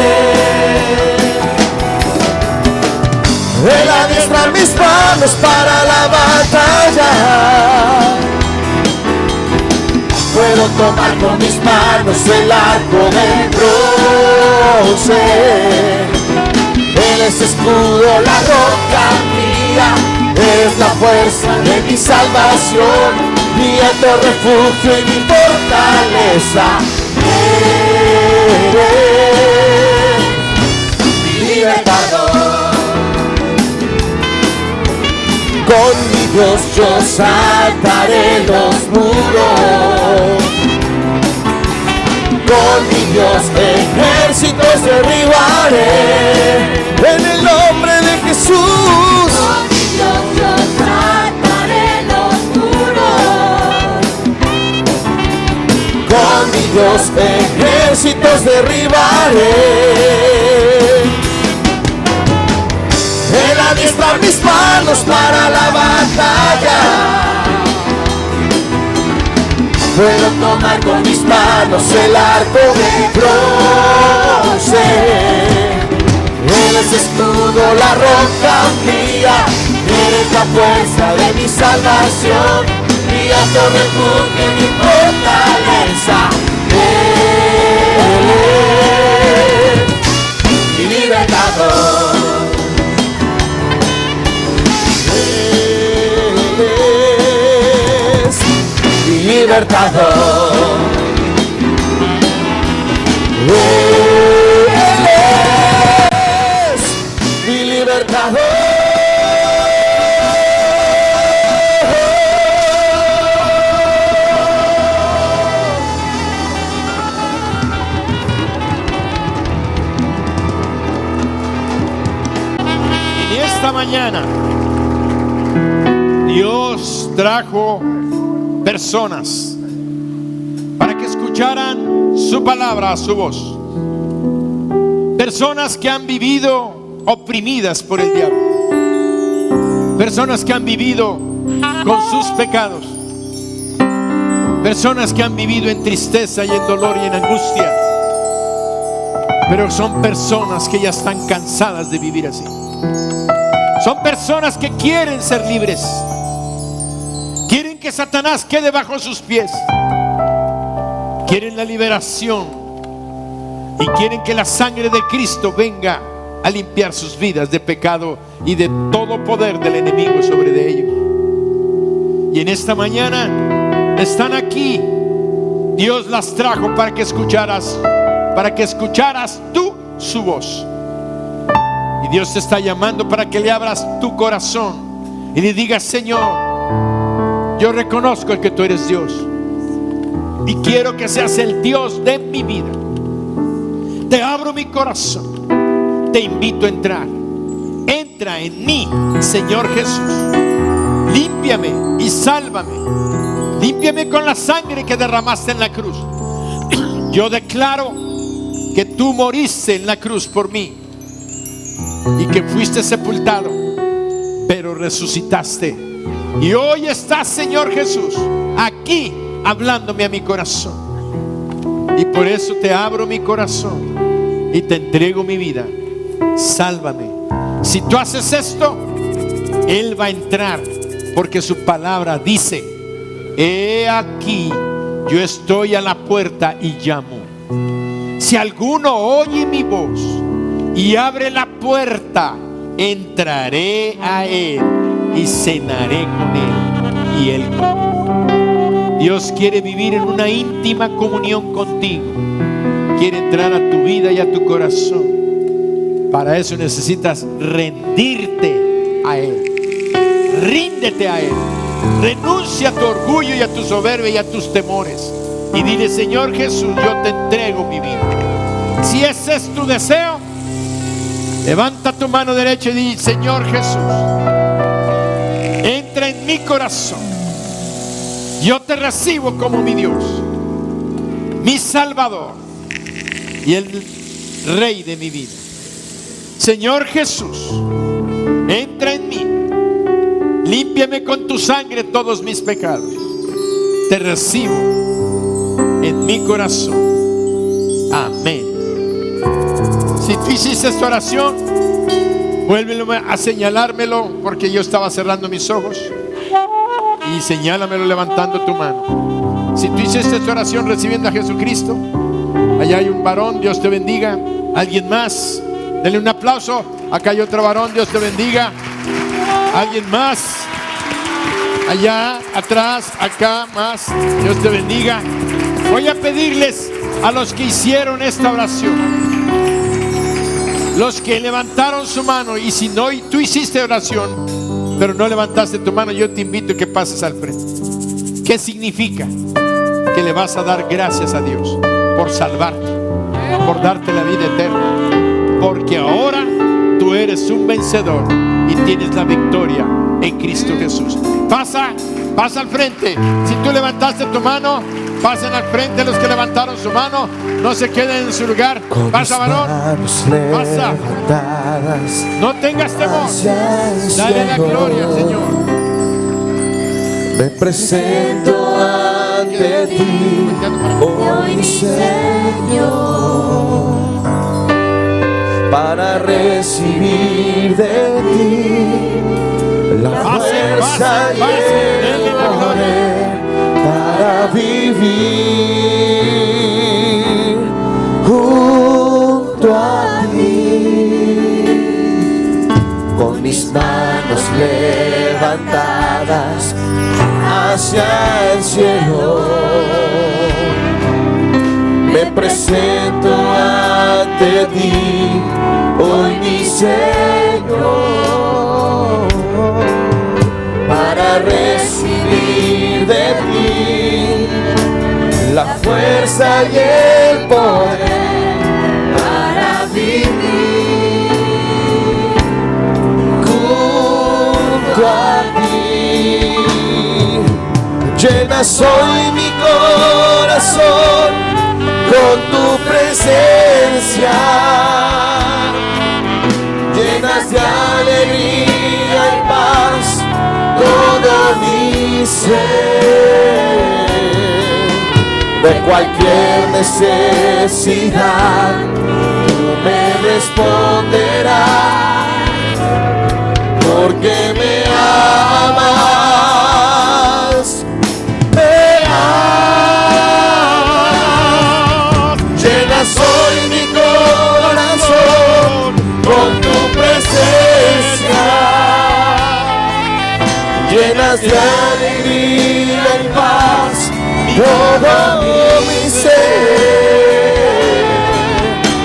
Él adiestra mis manos para la batalla. Puedo tomar con mis manos el arco del bronce. Él es escudo, la roca mía, es la fuerza de mi salvación, mi alto refugio y mi fortaleza. Mi libertador. Con mi Dios yo saltaré los muros, con mi Dios ejércitos derribaré. En el nombre de Jesús. Con mi Dios yo saltaré los muros, Con mi Dios ejércitos derribaré. Él adiestra mis manos para la batalla. Puedo tomar con mis manos el arco de bronce. Él es escudo, la roca mía, eres la fuerza de mi salvación, mi alto refugio y mi fortaleza. Él es mi libertador. Libertador. Él es mi libertador. En esta mañana Dios trajo personas para que escucharan su palabra, su voz. Personas que han vivido oprimidas por el diablo. Personas que han vivido con sus pecados. Personas que han vivido en tristeza y en dolor y en angustia. Pero son personas que ya están cansadas de vivir así. Son personas que quieren ser libres. Quieren que Satanás quede bajo sus pies. Quieren la liberación. Y quieren que la sangre de Cristo venga a limpiar sus vidas de pecado y de todo poder del enemigo sobre de ellos. Y en esta mañana están aquí. Dios las trajo para que escucharas tú su voz. Y Dios te está llamando para que le abras tu corazón y le digas: Señor, yo reconozco que tú eres Dios y quiero que seas el Dios de mi vida. Te abro mi corazón, te invito a entrar. Entra en mí, Señor Jesús. Límpiame y sálvame. Límpiame con la sangre que derramaste en la cruz. Yo declaro que tú moriste en la cruz por mí y que fuiste sepultado, pero resucitaste. Y hoy estás, Señor Jesús, aquí hablándome a mi corazón. Y por eso te abro mi corazón y te entrego mi vida. Sálvame. Si tú haces esto, Él va a entrar, porque su palabra dice he aquí, yo estoy a la puerta y llamo. Si alguno oye mi voz y abre la puerta, entraré a él y cenaré con él y él conmigo. Dios quiere vivir en una íntima comunión contigo. Quiere entrar a tu vida y a tu corazón. Para eso necesitas rendirte a él. Ríndete a él. Renuncia a tu orgullo y a tu soberbia y a tus temores. Y dile: Señor Jesús, yo te entrego mi vida. Si ese es tu deseo, levanta tu mano derecha y di: Señor Jesús, entra en mi corazón. Yo te recibo como mi Dios, mi Salvador y el Rey de mi vida. Señor Jesús, entra en mí. Límpiame con tu sangre todos mis pecados. Te recibo en mi corazón. Amén. Si tú hiciste esta oración, vuélvelo a señalármelo, porque yo estaba cerrando mis ojos. Y señálamelo levantando tu mano. Si tú hiciste esta oración recibiendo a Jesucristo, allá hay un varón, Dios te bendiga. Alguien más, denle un aplauso. Acá hay otro varón, Dios te bendiga. Alguien más, allá atrás, acá más, Dios te bendiga. Voy a pedirles a los que hicieron esta oración, los que levantaron su mano, y si no, tú hiciste oración pero no levantaste tu mano, yo te invito a que pases al frente. ¿Qué significa? Que le vas a dar gracias a Dios por salvarte, por darte la vida eterna, porque ahora tú eres un vencedor y tienes la victoria en Cristo Jesús. Pasa al frente. Si tú levantaste tu mano, pasen al frente los que levantaron su mano. No se queden en su lugar. Pasa, varón. Pasa. No tengas temor. Dale la gloria al Señor. Me presento ante ti hoy, Señor, para recibir de ti la fuerza y el poder para vivir junto a ti, con mis manos levantadas hacia el cielo. Me presento ante ti hoy, mi Señor, para recibir de ti la fuerza y el poder para vivir junto a ti. Llenas hoy mi corazón con tu presencia, llenas de alegría y paz todo mi ser. De cualquier necesidad tú me responderás, porque me amas, me amas. Llenas hoy mi corazón con tu presencia, llenas de alegría y paz todo mi ser.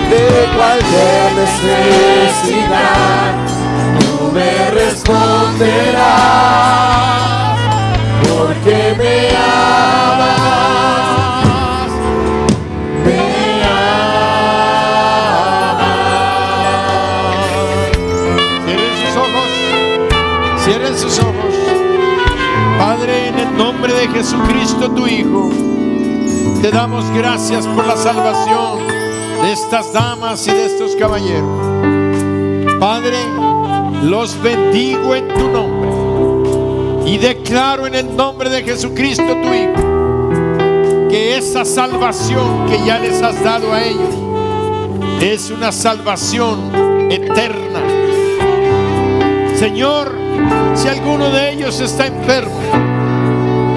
De cualquier necesidad tú me responderás, porque me amas, me amas. Cierren sus ojos. Padre, en el nombre de Jesucristo, tu Hijo, te damos gracias por la salvación de estas damas y de estos caballeros. Padre, los bendigo en tu nombre y declaro en el nombre de Jesucristo, tu Hijo, que esa salvación que ya les has dado a ellos es una salvación eterna. Señor, si alguno de ellos está enfermo,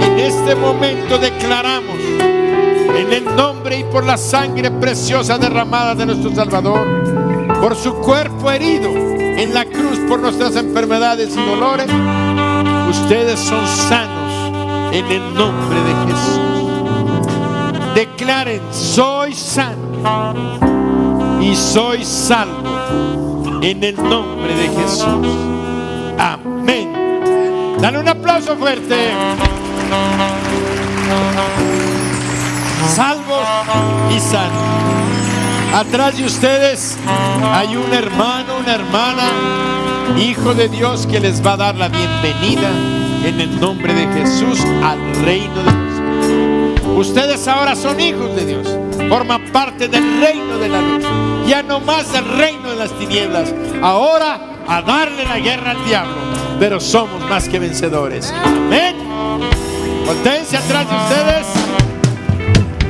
en este momento declaramos, en el nombre y por la sangre preciosa derramada de nuestro Salvador, por su cuerpo herido en la cruz por nuestras enfermedades y dolores, ustedes son sanos en el nombre de Jesús. Declaren: soy sano y soy salvo en el nombre de Jesús. Amén. Dale un aplauso fuerte. Salvos y sanos. Atrás de ustedes hay un hermano, una hermana, hijo de Dios, que les va a dar la bienvenida en el nombre de Jesús al reino de Dios. Ustedes ahora son hijos de Dios, forman parte del reino de la luz, ya no más del reino de las tinieblas. Ahora a darle la guerra al diablo, pero somos más que vencedores. Amén. Potencia atrás de ustedes.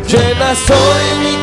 Llena soy mi